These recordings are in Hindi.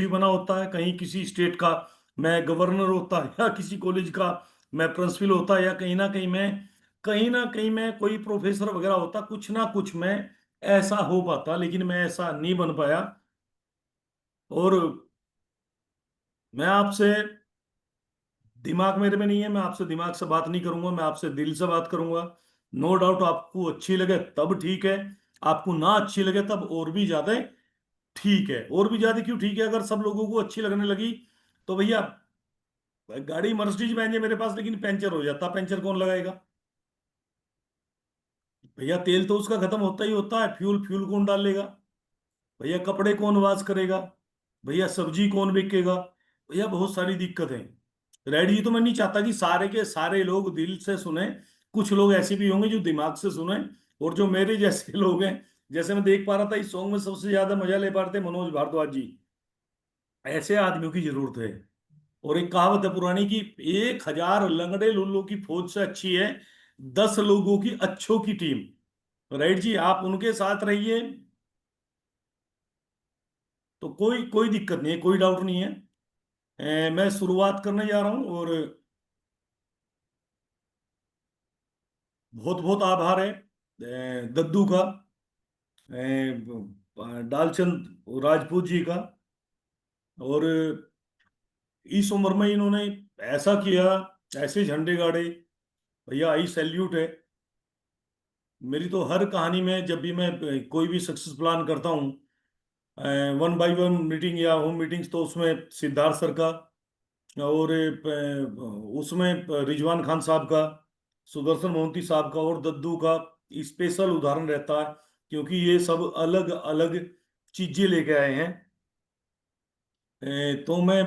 भी बना होता है, कहीं किसी स्टेट का मैं गवर्नर होता है, या किसी कॉलेज का मैं प्रिंसिपल होता है, या कहीं ना कहीं मैं कोई प्रोफेसर वगैरह होता, कुछ ना कुछ मैं ऐसा हो पाता, लेकिन मैं ऐसा नहीं बन पाया। और मैं आपसे, दिमाग मेरे में नहीं है, मैं आपसे दिमाग से बात नहीं करूंगा, मैं आपसे दिल से बात करूंगा। नो डाउट आपको अच्छी लगे तब ठीक है, आपको ना अच्छी लगे तब और भी ज्यादा ठीक है। और भी ज्यादा क्यों ठीक है, अगर सब लोगों को अच्छी लगने लगी तो भैया, गाड़ी मर्सिडीज में है मेरे पास, लेकिन पंचर हो जाता, पंचर कौन लगाएगा भैया? तेल तो उसका खत्म होता ही होता है, फ्यूल फ्यूल कौन डालेगा भैया? कपड़े कौन वाश करेगा भैया? सब्जी कौन बिकेगा भैया? बहुत सारी दिक्कतें। रेड जी, तो मैं नहीं चाहता कि सारे के सारे लोग दिल से सुने, कुछ लोग ऐसे भी होंगे जो दिमाग से सुने, और जो मेरे जैसे लोग हैं, जैसे मैं देख पा रहा था इस सॉन्ग में सबसे ज्यादा मजा ले पा रहे थे मनोज भारद्वाज जी, ऐसे आदमियों की जरूरत है। और एक कहावत है पुरानी की, 1,000 लंगड़े लुल्लू की फौज से अच्छी है 10 लोगों की अच्छों की टीम। राइट जी, आप उनके साथ रहिए तो कोई कोई दिक्कत नहीं है, कोई डाउट नहीं है। मैं शुरुआत करने जा रहा हूँ, और बहुत बहुत आभार है दद्दू का, डालचंद राजपूत जी का। और इस उम्र में इन्होंने ऐसा किया, ऐसे झंडे गाड़े, भैया आई सैल्यूट है। मेरी तो हर कहानी में जब भी मैं कोई भी सक्सेस प्लान करता हूँ, वन बाय वन मीटिंग या होम मीटिंग्स, तो उसमें सिद्धार्थ सर का, और उसमें रिजवान खान साहब का, सुदर्शन मोहंती साहब का और दद्दू का स्पेशल उदाहरण रहता है, क्योंकि ये सब अलग अलग चीजें लेके आए हैं। तो मैं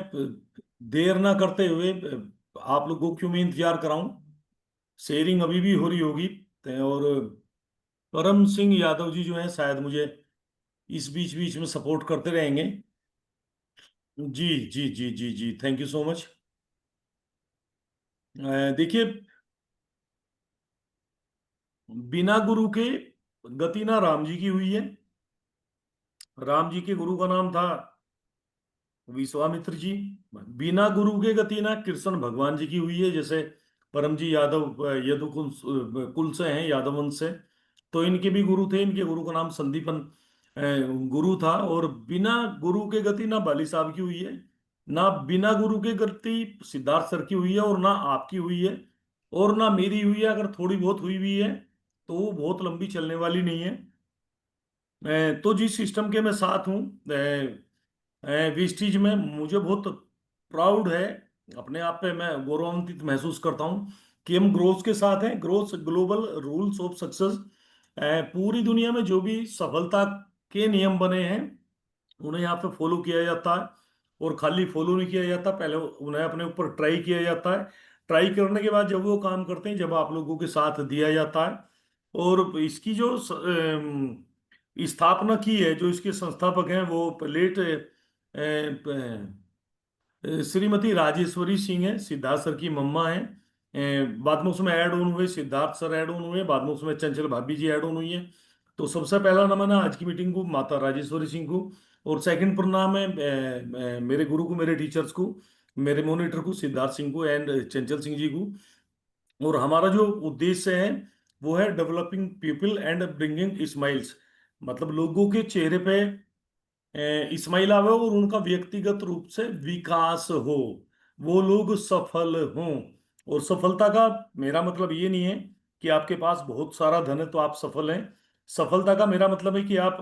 देर ना करते हुए आप लोगों को क्यों मैं इंतजार कराऊं, शेयरिंग अभी भी हो रही होगी। और परम सिंह यादव जी जो हैं, शायद मुझे इस बीच बीच में सपोर्ट करते रहेंगे। जी जी जी जी जी, थैंक यू सो मच। देखिए, बिना गुरु के गति ना राम जी की हुई है। राम जी के गुरु का नाम था विश्वामित्र जी। बिना गुरु के गति ना कृष्ण भगवान जी की हुई है। जैसे परम जी यादव यदुकुल कुल से हैं, यादव वंश से, तो इनके भी गुरु थे, इनके गुरु का नाम संदीपन गुरु था। और बिना गुरु के गति ना बाली साहब की हुई है, ना बिना गुरु के गति सिद्धार्थ सर की हुई है, और ना आपकी हुई है, और ना मेरी हुई है। अगर थोड़ी बहुत हुई भी है तो वो बहुत लंबी चलने वाली नहीं है। तो जिस सिस्टम के मैं साथ हूँ, वेस्टीज में, मुझे बहुत प्राउड है, अपने आप पे मैं गौरवान्वित महसूस करता हूँ कि हम ग्रोथ के साथ हैं। Growth global rules of success, पूरी दुनिया में जो भी सफलता के नियम बने हैं उन्हें यहाँ पे फॉलो किया जाता है। और खाली फॉलो नहीं किया जाता, पहले उन्हें अपने ऊपर ट्राई किया जाता है। ट्राई करने के बाद जब वो काम करते हैं, जब आप लोगों के साथ दिया जाता है। और इसकी जो स्थापना की है, जो इसके संस्थापक हैं, वो लेट श्रीमती राजेश्वरी सिंह है, सिद्धार्थ सर की मम्मा है। बाद में उसमें ऐड ऑन हुए, सिद्धार्थ सर ऐड ऑन हुए, बाद में उसमें चंचल भाभी जी ऐड ऑन हुई है। तो सबसे पहला नमन है आज की मीटिंग को माता राजेश्वरी सिंह को, और सेकंड प्रणाम है मेरे गुरु को, मेरे टीचर्स को, मेरे मोनिटर को सिद्धार्थ सिंह को एंड चंचल सिंह जी को। और हमारा जो उद्देश्य है वो है developing people and bringing smiles, मतलब लोगों के चेहरे पे इस्माइल आवे और उनका व्यक्तिगत रूप से विकास हो, वो लोग सफल हों। और सफलता का मेरा मतलब ये नहीं है कि आपके पास बहुत सारा धन है तो आप सफल हैं। सफलता का मेरा मतलब है कि आप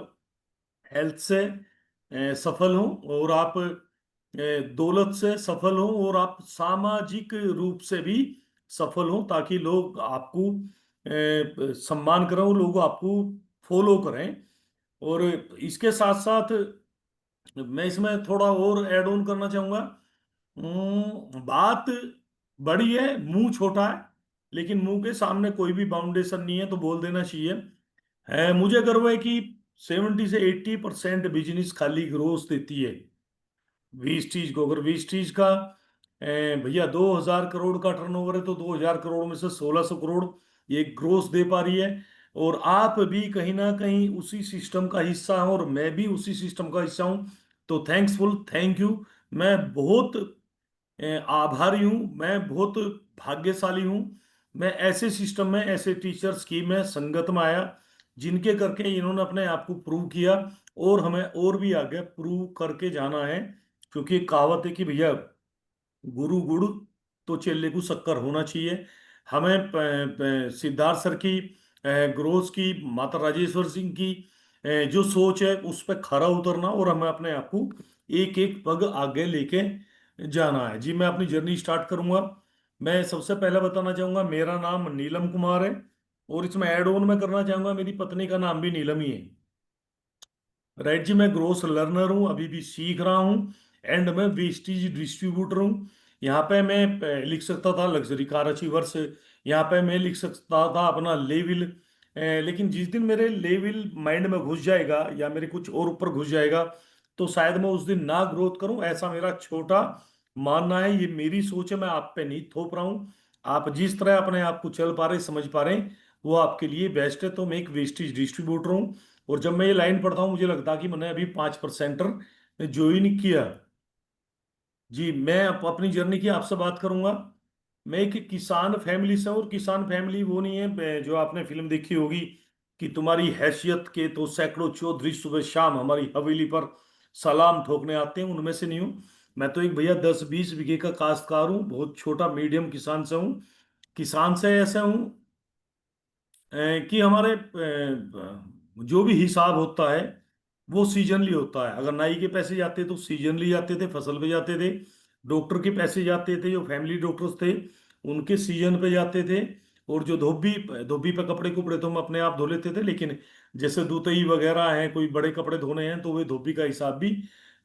हेल्थ से सफल हों, और आप दौलत से सफल हों, और आप सामाजिक रूप से भी सफल हों, ताकि लोग आपको सम्मान करें और लोग आपको फॉलो करें। और इसके साथ साथ मैं इसमें थोड़ा और ऐड ऑन करना चाहूंगा। बात बड़ी है, मुंह छोटा है, लेकिन मुंह के सामने कोई भी बाउंडेशन नहीं है, तो बोल देना चाहिए। मुझे गर्व है कि 70 से 80% बिजनेस खाली ग्रोथ देती है। वेस्टीज को, अगर वेस्टीज का भैया 2,000 करोड़ का टर्नओवर है, तो 2,000 करोड़ में से 1,600 करोड़ ये ग्रोथ दे पा रही है। और आप भी कहीं ना कहीं उसी सिस्टम का हिस्सा हैं, और मैं भी उसी सिस्टम का हिस्सा हूं। तो थैंक्सफुल, थैंक यू। मैं बहुत आभारी हूँ, मैं बहुत भाग्यशाली हूँ। मैं ऐसे सिस्टम में, ऐसे टीचर्स की मैं संगत में आया, जिनके करके इन्होंने अपने आप को प्रूव किया, और हमें और भी आगे प्रूव करके जाना है। क्योंकि एक कहावत है कि भैया, गुरु गुड़ तो चेले को शक्कर होना चाहिए। हमें सिद्धार्थ सर की, ग्रोस की, माता राजेश्वर सिंह की जो सोच है उस पर खरा उतरना, और हमें अपने आप को एक एक पग आगे लेके जाना है। जी, मैं अपनी जर्नी स्टार्ट करूंगा। मैं सबसे पहले बताना चाहूंगा, मेरा नाम नीलम कुमार है, और इसमें ऐड ऑन मैं करना चाहूंगा, मेरी पत्नी का नाम भी नीलम ही है। राइट जी, मैं ग्रोस लर्नर हूँ, अभी भी सीख रहा हूँ, एंड मैं वेस्टेज डिस्ट्रीब्यूटर हूँ। यहाँ पे मैं लिख सकता था लग्जरी कार अचीवर्स, यहाँ पे मैं लिख सकता था अपना लेवल। लेकिन जिस दिन मेरे लेवल माइंड में घुस जाएगा, या मेरे कुछ और ऊपर घुस जाएगा, तो शायद मैं उस दिन ना ग्रोथ करूं, ऐसा मेरा छोटा मानना है। ये मेरी सोच है, मैं आप पे नहीं थोप रहा हूँ। आप जिस तरह अपने आप को चल पा रहे, समझ पा रहे हैं, वो आपके लिए बेस्ट है। तो मैं एक वेस्टेज डिस्ट्रीब्यूटर हूँ, और जब मैं ये लाइन पढ़ता हूँ, मुझे लगता है कि मैंने अभी 5% ज्वाइन किया। जी, मैं अपनी जर्नी की आपसे बात करूंगा। मैं एक किसान फैमिली से हूं, और किसान फैमिली वो नहीं है जो आपने फिल्म देखी होगी कि तुम्हारी हैसियत के तो सैकड़ों चौधरी सुबह शाम हमारी हवेली पर सलाम ठोकने आते हैं, उनमें से नहीं हूँ। मैं तो एक भैया 10-20 बीघे का काश्तकार हूँ, बहुत छोटा मीडियम किसान से हूँ। किसान से ऐसे हूँ कि हमारे जो भी हिसाब होता है वो सीजनली होता है। अगर नाई के पैसे जाते तो सीजनली जाते थे, फसल पे जाते थे। डॉक्टर के पैसे जाते थे, जो फैमिली डॉक्टर्स थे उनके सीजन पे जाते थे। और जो धोबी धोबी पे कपड़े कुपड़े तो हम अपने आप धो लेते थे, लेकिन जैसे दुतई वगैरह हैं, कोई बड़े कपड़े धोने हैं, तो वे धोबी का हिसाब भी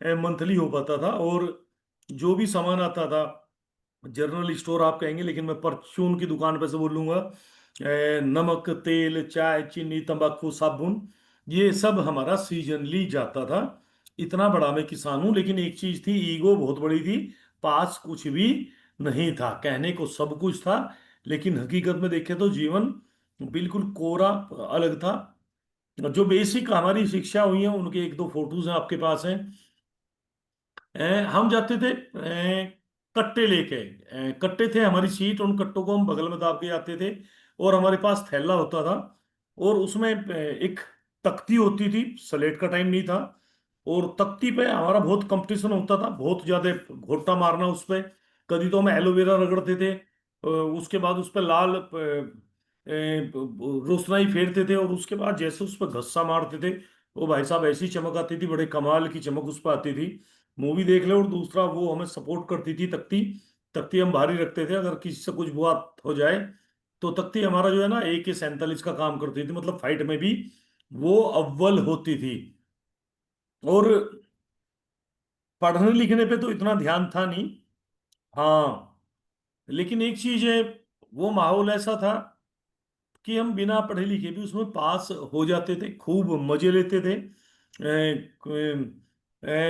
मंथली हो पाता था। और जो भी सामान आता था, जनरल स्टोर आप कहेंगे, लेकिन मैं परचून की दुकान पे से बोलूंगा, नमक, तेल, चाय, चीनी, तंबाकू, साबुन, ये सब हमारा सीजनली जाता था। इतना बड़ा मैं किसान हूं, लेकिन एक चीज थी, ईगो बहुत बड़ी थी। पास कुछ भी नहीं था, कहने को सब कुछ था, लेकिन हकीकत में देखें तो जीवन बिल्कुल कोरा अलग था। जो बेसिक हमारी शिक्षा हुई है, उनके एक दो फोटोज हैं आपके पास हैं। हम जाते थे कट्टे लेके। कट्टे थे हमारी सीट, उन कट्टों को हम बगल में दाब के जाते थे, और हमारे पास थैला होता था, और उसमें एक तख्ती होती थी। स्लेट का टाइम नहीं था, और तख्ती पे हमारा बहुत कंपटीशन होता था, बहुत ज्यादा घोटा मारना उस पे। कभी तो हम एलोवेरा रगड़ते थे, उसके बाद उस पे लाल रोशनाई फेरते थे, और उसके बाद जैसे उस पर घस्सा मारते थे, वो भाई साहब ऐसी चमक आती थी, बड़े कमाल की चमक उस पर आती थी। मूवी देख ले। और दूसरा, वो हमें सपोर्ट करती थी तख्ती। तख्ती हम भारी रखते थे, अगर किसी से कुछ बुरा हो जाए तो तख्ती हमारा जो है ना AK-47 का काम करती थी, मतलब फाइट में भी वो अव्वल होती थी। और पढ़ने लिखने पे तो इतना ध्यान था नहीं। हाँ, लेकिन एक चीज है, वो माहौल ऐसा था कि हम बिना पढ़े लिखे भी उसमें पास हो जाते थे, खूब मजे लेते थे।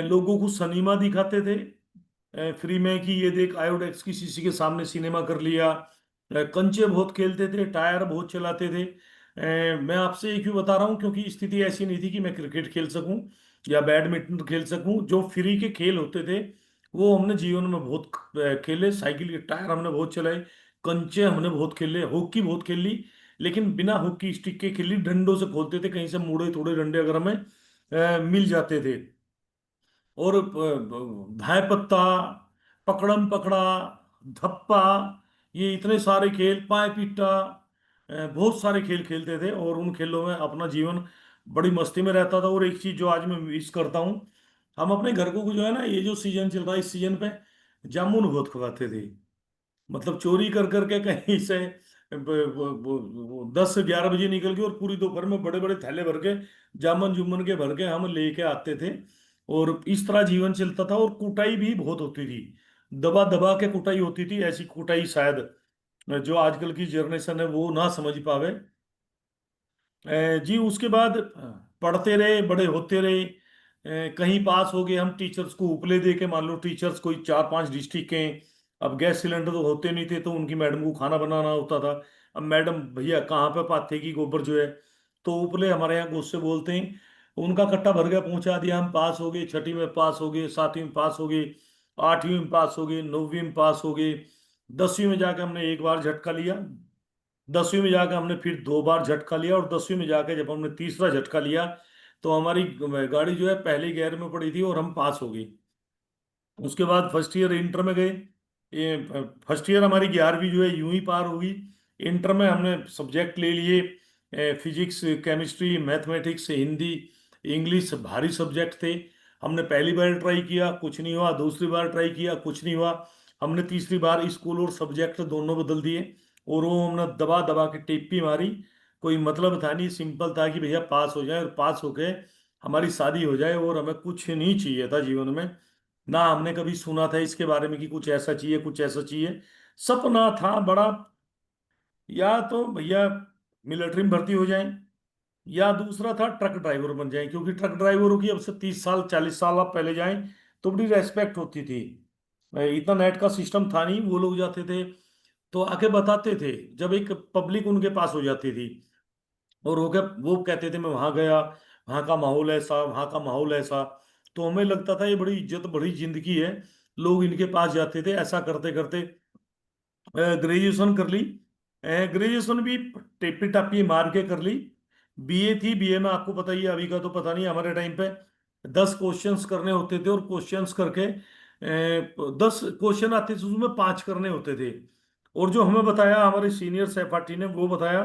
लोगों को सनीमा दिखाते थे फ्री में, कि ये देख आयोडेक्स की शीशी के सामने सिनेमा कर लिया। कंचे बहुत खेलते थे, टायर बहुत चलाते थे। मैं आपसे एक क्यों बता रहा हूँ, क्योंकि स्थिति ऐसी नहीं थी कि मैं क्रिकेट खेल सकूं या बैडमिंटन खेल सकूं। जो फ्री के खेल होते थे वो हमने जीवन में बहुत खेले। साइकिल के टायर हमने बहुत चलाए, कंचे हमने बहुत खेले, हॉकी बहुत खेल ली। लेकिन बिना हॉकी स्टिक के खेली, डंडों से खोलते थे, कहीं से मुड़े थोड़े डंडे अगर हमें मिल जाते थे। और धाय पत्ता, पकड़म पकड़ा, धप्पा, ये इतने सारे खेल, पाय पीटा, बहुत सारे खेल खेलते थे, और उन खेलों में अपना जीवन बड़ी मस्ती में रहता था। और एक चीज जो आज मैं मिस करता हूँ, हम अपने घर को जो है ना, ये जो सीजन चल रहा है, इस सीजन पे जामुन बहुत खवाते थे। मतलब चोरी कर करके कहीं से 10-11 बजे निकल के, और पूरी दोपहर में बड़े बड़े थैले भर के, जामन जुमन के भर के हम लेके आते थे। और इस तरह जीवन चलता था, और कुटाई भी बहुत होती थी। दबा दबा के कुटाई होती थी, ऐसी कुटाई शायद जो आजकल की जनरेशन है वो ना समझ पावे। जी, उसके बाद पढ़ते रहे, बड़े होते रहे। कहीं पास हो गए हम, टीचर्स को उपले दे के, मान लो टीचर्स कोई 4-5 डिस्ट्रिक्ट के। अब गैस सिलेंडर तो होते नहीं थे, तो उनकी मैडम को खाना बनाना होता था। अब मैडम भैया कहाँ पे पाथे की गोबर जो है, तो उपले हमारे यहाँ गुस्से बोलते हैं। उनका कट्टा भर गया, पहुंचा दिया, हम पास हो गए, छठी में पास हो गए, सातवीं में पास हो गए, आठवीं में पास हो गए, नौवीं में पास हो गए। 10वीं में जाके हमने एक बार झटका लिया, 10वीं में जाके हमने फिर दो बार झटका लिया, और 10वीं में जाके जब हमने तीसरा झटका लिया तो हमारी गाड़ी जो है पहले गियर में पड़ी थी और हम पास हो गए। उसके बाद फर्स्ट ईयर इंटर में गए। ये फर्स्ट ईयर हमारी 11वीं जो है यूं ही पार हुई। इंटर में हमने सब्जेक्ट ले लिए, physics, chemistry, mathematics, Hindi, English, भारी सब्जेक्ट थे। हमने पहली बार ट्राई किया, कुछ नहीं हुआ, दूसरी बार ट्राई किया, कुछ नहीं हुआ। हमने तीसरी बार स्कूल और सब्जेक्ट दोनों बदल दिए, और वो हमने दबा दबा के टिप्पी मारी। कोई मतलब था नहीं, सिंपल था कि भैया पास हो जाए, और पास होके हमारी शादी हो जाए, और हमें कुछ नहीं चाहिए था जीवन में। ना हमने कभी सुना था इसके बारे में कि कुछ ऐसा चाहिए, कुछ ऐसा चाहिए। सपना था बड़ा, या तो भैया मिलिट्री में भर्ती हो जाएं, या दूसरा था ट्रक ड्राइवर बन जाएं, क्योंकि ट्रक ड्राइवरों की अब से 30 साल 40 साल आप पहले जाएं तो बड़ी रेस्पेक्ट होती थी। इतना नेट का सिस्टम था नहीं, वो लोग जाते थे तो आके बताते थे, जब एक पब्लिक उनके पास हो जाती थी, और वो कहते थे मैं वहां गया, वहां का माहौल ऐसा, वहां का माहौल ऐसा। तो हमें लगता था ये बड़ी इज्जत, बड़ी जिंदगी है, लोग इनके पास जाते थे। ऐसा करते करते ग्रेजुएशन कर ली। ग्रेजुएशन भी टेपी टापी मार के कर ली। बीए थी, बीए में आपको पता ही है, अभी का तो पता नहीं, हमारे टाइम पे 10 क्वेश्चंस करने होते थे, और क्वेश्चंस करके 10 क्वेश्चन आते थे, उसमें 5 करने होते थे। और जो हमें बताया हमारे सीनियर सहपाठी ने, वो बताया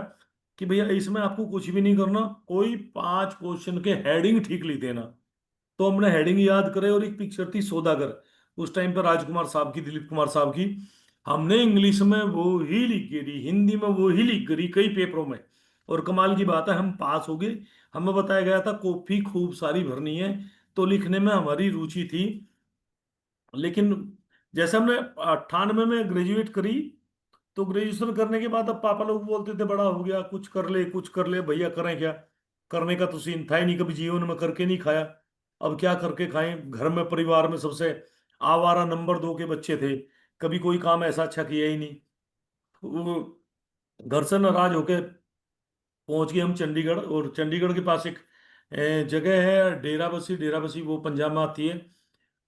कि भैया इसमें आपको कुछ भी नहीं करना, कोई 5 क्वेश्चन के हेडिंग ठीक लिख देना। तो हमने हेडिंग याद करे, और एक पिक्चर थी सौदागर, उस टाइम पर राजकुमार साहब की, दिलीप कुमार साहब की। हमने इंग्लिश में वो ही लिख करी, हिंदी में वो ही लिख करी, कई पेपरों में। और कमाल की बात है, हम पास हो गए। हमें बताया गया था कॉपी खूब सारी भरनी है, तो लिखने में हमारी रुचि थी। लेकिन जैसे हमने 98 में ग्रेजुएट करी, तो ग्रेजुएशन करने के बाद अब पापा लोग बोलते थे बड़ा हो गया, कुछ कर ले, कुछ कर ले। भैया करें क्या, करने का तो सीन था ही नहीं, कभी जीवन में करके नहीं खाया। अब क्या करके खाएं, घर में परिवार में सबसे आवारा नंबर 2 के बच्चे थे, कभी कोई काम ऐसा अच्छा किया ही नहीं। वो घर से नाराज होके पहुंच गए हम चंडीगढ़, और चंडीगढ़ के पास एक जगह है डेरा बसी, डेरा बसी वो पंजाब में आती है।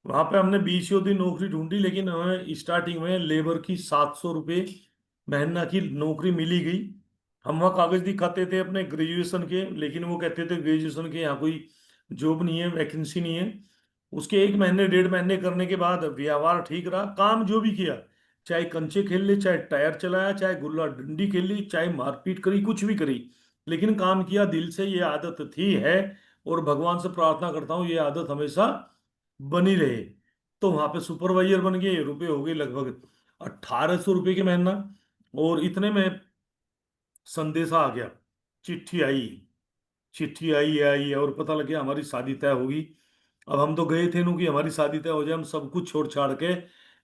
वहां पे हमने 20 दिन नौकरी ढूंढी, लेकिन हमें स्टार्टिंग में लेबर की 700 रुपये महीना की नौकरी मिली गई। हम वहाँ कागज दिखाते थे अपने ग्रेजुएशन के, लेकिन वो कहते थे ग्रेजुएशन के यहाँ कोई जॉब नहीं है, वैकेंसी नहीं है। उसके 1 महीने 1.5 महीने करने के बाद व्यवहार ठीक रहा, काम जो भी किया, चाहे कंचे खेल ले, चाहे टायर चलाया, चाहे गुल्ला डंडी खेल ली, चाहे मारपीट करी, कुछ भी करी, लेकिन काम किया दिल से, ये आदत थी है। और भगवान से प्रार्थना करता हूँ ये आदत हमेशा बनी रहे। तो वहां पे सुपरवाइजर बन गए, रुपए हो गए लगभग 1800 रुपये के महीना। और इतने में संदेशा आ गया, चिट्ठी आई, चिट्ठी आई और पता लग गया हमारी शादी तय होगी। अब हम तो गए थे नू कि हमारी शादी तय हो जाए, हम सब कुछ छोड़ छाड़ के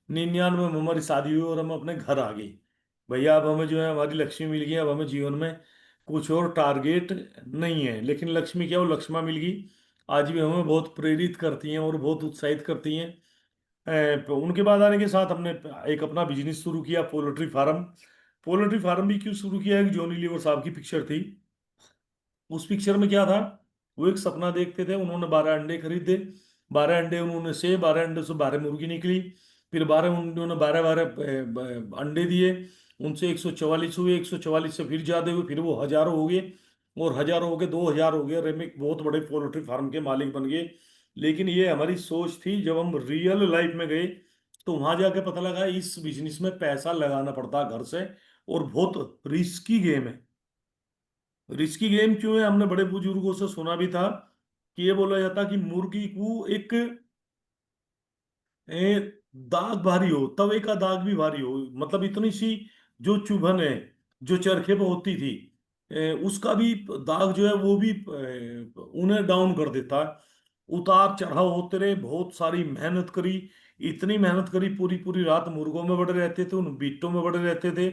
99 में हमारी शादी हुई, और हम अपने घर आ गए। भैया अब हमें जो है हमारी लक्ष्मी मिल गई, अब हमें जीवन में कुछ और टारगेट नहीं है। लेकिन लक्ष्मी क्या, वो लक्ष्मा मिल गई, आज भी हमें बहुत प्रेरित करती हैं और बहुत उत्साहित करती हैं। उनके बाद आने के साथ हमने एक अपना बिजनेस शुरू किया, पोल्ट्री फार्म। पोल्ट्री फार्म भी क्यों शुरू किया है कि जॉनी लीवर साहब की पिक्चर थी। उस पिक्चर में क्या था, वो एक सपना देखते थे, उन्होंने 12 अंडे खरीदे, 12 अंडे उन्होंने से 12 अंडे से 12 मुर्गी निकली, फिर 12 उन्होंने 12 12 अंडे दिए, उनसे 144 हुए, 144 से फिर ज्यादा हुए, फिर वो हजारों हो गए, और हजारों हो गए, 2000 हो गए, रेमिक बहुत बड़े पोल्ट्री फार्म के मालिक बन गए। लेकिन ये हमारी सोच थी, जब हम रियल लाइफ में गए तो वहां जाके पता लगा इस बिजनेस में पैसा लगाना पड़ता है घर से, और बहुत रिस्की गेम है। रिस्की गेम क्यों है, हमने बड़े बुजुर्गों से सुना भी था कि ये बोला जाता कि मुर्गी को एक ए, दाग भारी हो, तवे का दाग भी भारी हो, मतलब इतनी सी जो चुभन है, जो चरखे पे होती थी, उसका भी दाग जो है वो भी उन्हें डाउन कर देता है। उतार चढ़ाव होते रहे, बहुत सारी मेहनत करी, इतनी मेहनत करी, पूरी पूरी रात मुर्गों में बड़े रहते थे, उन बीटों में बड़े रहते थे,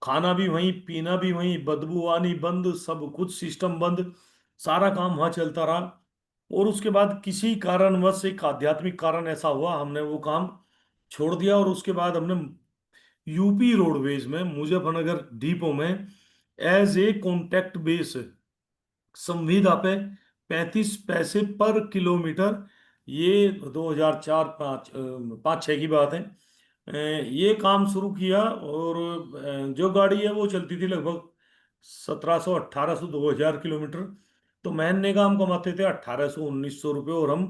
खाना भी वहीं, पीना भी वहीं, बदबू आनी बंद, सब कुछ सिस्टम बंद, सारा काम वहां चलता रहा। और उसके बाद किसी कारणवश एक आध्यात्मिक कारण ऐसा हुआ, हमने वो काम छोड़ दिया, और उसके बाद हमने यूपी रोडवेज में मुजफ्फरनगर डिपो में एज ए कॉन्ट्रैक्ट बेस संविदा पे 35 पैसे पर किलोमीटर। ये 2004 5 5 6 की बात है। ये काम शुरू किया, और जो गाड़ी है वो चलती थी लगभग 1700 1800 2000 किलोमीटर। तो महीने का हम कमाते थे 1800 1900 रुपये, और हम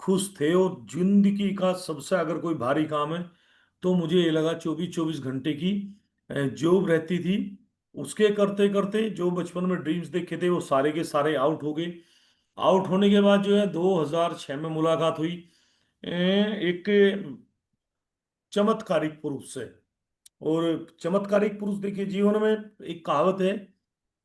खुश थे। और जिंदगी का सबसे अगर कोई भारी काम है तो मुझे ये लगा 24 24 घंटे की जॉब रहती थी। उसके करते करते जो बचपन में ड्रीम्स देखे थे वो सारे के सारे आउट हो गए। आउट होने के बाद जो है 2006 में मुलाकात हुई एक चमत्कारिक पुरुष से। और चमत्कारिक पुरुष, देखिए जीवन में एक कहावत है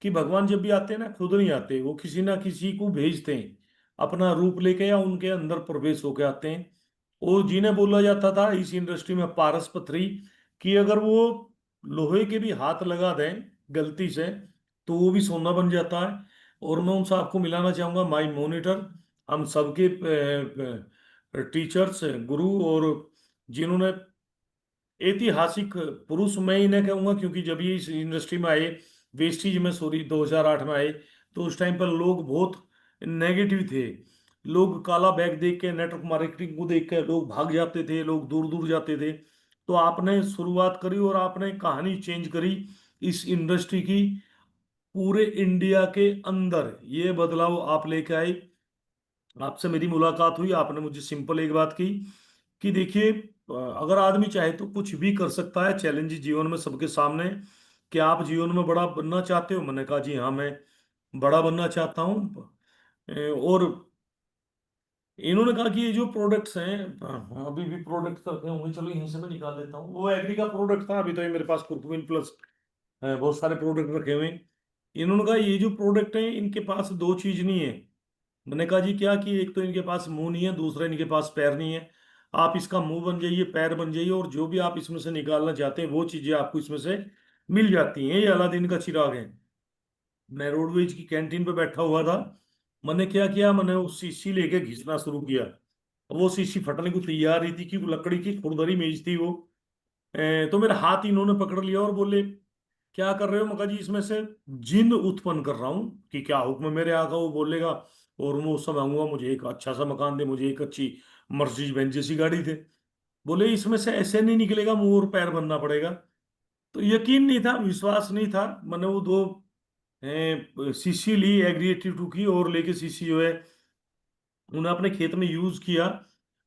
कि भगवान जब भी आते हैं ना, खुद नहीं आते, वो किसी ना किसी को भेजते हैं अपना रूप लेके, या उनके अंदर प्रवेश होके आते हैं। और जिन्हें बोला जाता था इस इंडस्ट्री में पारस पथरी, कि अगर वो लोहे के भी हाथ लगा दें गलती से तो वो भी सोना बन जाता है। और मैं उनसे आपको मिलाना चाहूंगा माई मोनिटर, हम सबके टीचर्स, गुरु, और जिन्होंने ऐतिहासिक पुरुष, मैं इन्हें कहूंगा क्योंकि जब ये इस इंडस्ट्री में आए, वेस्टीज में सॉरी 2008 में आए, तो उस टाइम पर लोग बहुत नेगेटिव थे। लोग काला बैग देख के, नेटवर्क मार्केटिंग को देख के लोग भाग जाते थे, लोग दूर दूर जाते थे। तो आपने शुरुआत करी और आपने कहानी चेंज करी इस इंडस्ट्री की। पूरे इंडिया के अंदर ये बदलाव आप लेके आए। आपसे मेरी मुलाकात हुई, आपने मुझे सिंपल एक बात की कि देखिए, अगर आदमी चाहे तो कुछ भी कर सकता है। चैलेंज जीवन में सबके सामने है। क्या आप जीवन में बड़ा बनना चाहते हो? मैंने कहा जी हाँ, मैं बड़ा बनना चाहता हूँ। और इन्होंने कहा कि ये जो प्रोडक्ट्स हैं, अभी भी प्रोडक्ट रखे होंगे, चलो यहीं से मैं निकाल देता हूँ। वो एग्री का प्रोडक्ट था, अभी तो ये मेरे पास कुरकुमिन प्लस बहुत सारे प्रोडक्ट रखे हुए हैं। इन्होंने कहा ये जो प्रोडक्ट हैं इनके पास दो चीज नहीं है। मैंने कहा जी क्या? कि एक तो इनके पास मुंह नहीं है, दूसरा इनके पास पैर नहीं है। आप इसका मुंह बन जाइए, पैर बन जाइए, और जो भी आप इसमें से निकालना चाहते हैं वो चीजें आपको इसमें से मिल जाती हैं। ये अलादीन का चिराग है। मैं रोडवेज की कैंटीन पे बैठा हुआ था। मैंने क्या किया, मैंने वो शीशी लेके घिसना शुरू किया। वो शीशी फटने को तैयार ही थी कि वो लकड़ी की खुरदरी मेज थी वो। तो मेरा हाथ इन्होंने पकड़ लिया और बोले क्या कर रहे हो? मगा जी इसमें से जिन उत्पन्न कर रहा हूँ कि क्या हुक्म मेरे आका वो बोलेगा, और मैं उस समय मांगूंगा मुझे एक अच्छा सा मकान दे, मुझे एक अच्छी मर्सिडीज बेंज जैसी गाड़ी दे। बोले इसमें से ऐसे नहीं निकलेगा, मुंह और पैर बनना पड़ेगा। तो यकीन नहीं था, विश्वास नहीं था। मैंने वो दो शीशी ली एग्री 82 की, और लेके शीशी जो है उन्हें अपने खेत में यूज किया।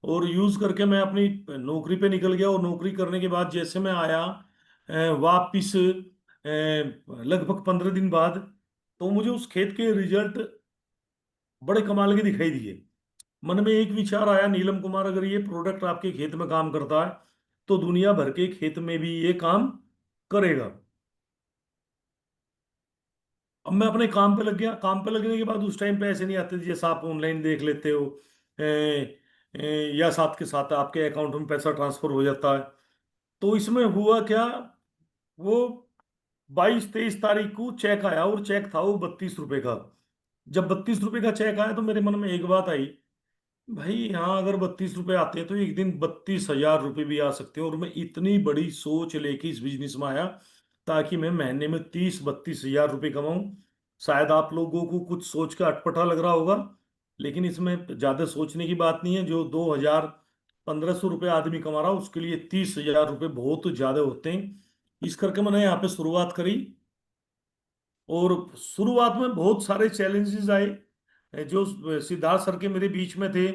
और यूज करके मैं अपनी नौकरी पे निकल गया। और नौकरी करने के बाद जैसे मैं आया वापिस लगभग 15 दिन बाद, तो मुझे उस खेत के रिजल्ट बड़े कमाल के दिखाई दिए। मन में एक विचार आया, नीलम कुमार अगर ये प्रोडक्ट आपके खेत में काम करता है तो दुनिया भर के खेत में भी ये काम करेगा। अब मैं अपने काम पे लग गया। काम पे लगने के बाद उस टाइम पे ऐसे नहीं आते थे जैसा आप ऑनलाइन देख लेते हो, या साथ के साथ आपके अकाउंट में पैसा ट्रांसफर हो जाता है। तो इसमें हुआ क्या, वो 22 23 तारीख को चेक आया, और चेक था वो 32 रुपए का। जब 32 रुपए का चेक आया तो मेरे मन में एक बात आई, भाई यहाँ अगर 32 रुपए आते हैं तो एक दिन 32,000 रुपये भी आ सकते हैं। और मैं इतनी बड़ी सोच लेके इस बिजनेस में आया ताकि मैं महीने में 30 32 हजार रुपये कमाऊं। शायद आप लोगों को कुछ सोच का अटपटा लग रहा होगा, लेकिन इसमें ज्यादा सोचने की बात नहीं है। जो 2,000 1500 रुपये आदमी कमा रहा है उसके लिए 30,000 रुपये बहुत ज्यादा होते हैं। इस करके मैंने यहाँ पे शुरुआत करी। और शुरुआत में बहुत सारे चैलेंजेस आए जो सिद्धार्थ सर के मेरे बीच में थे।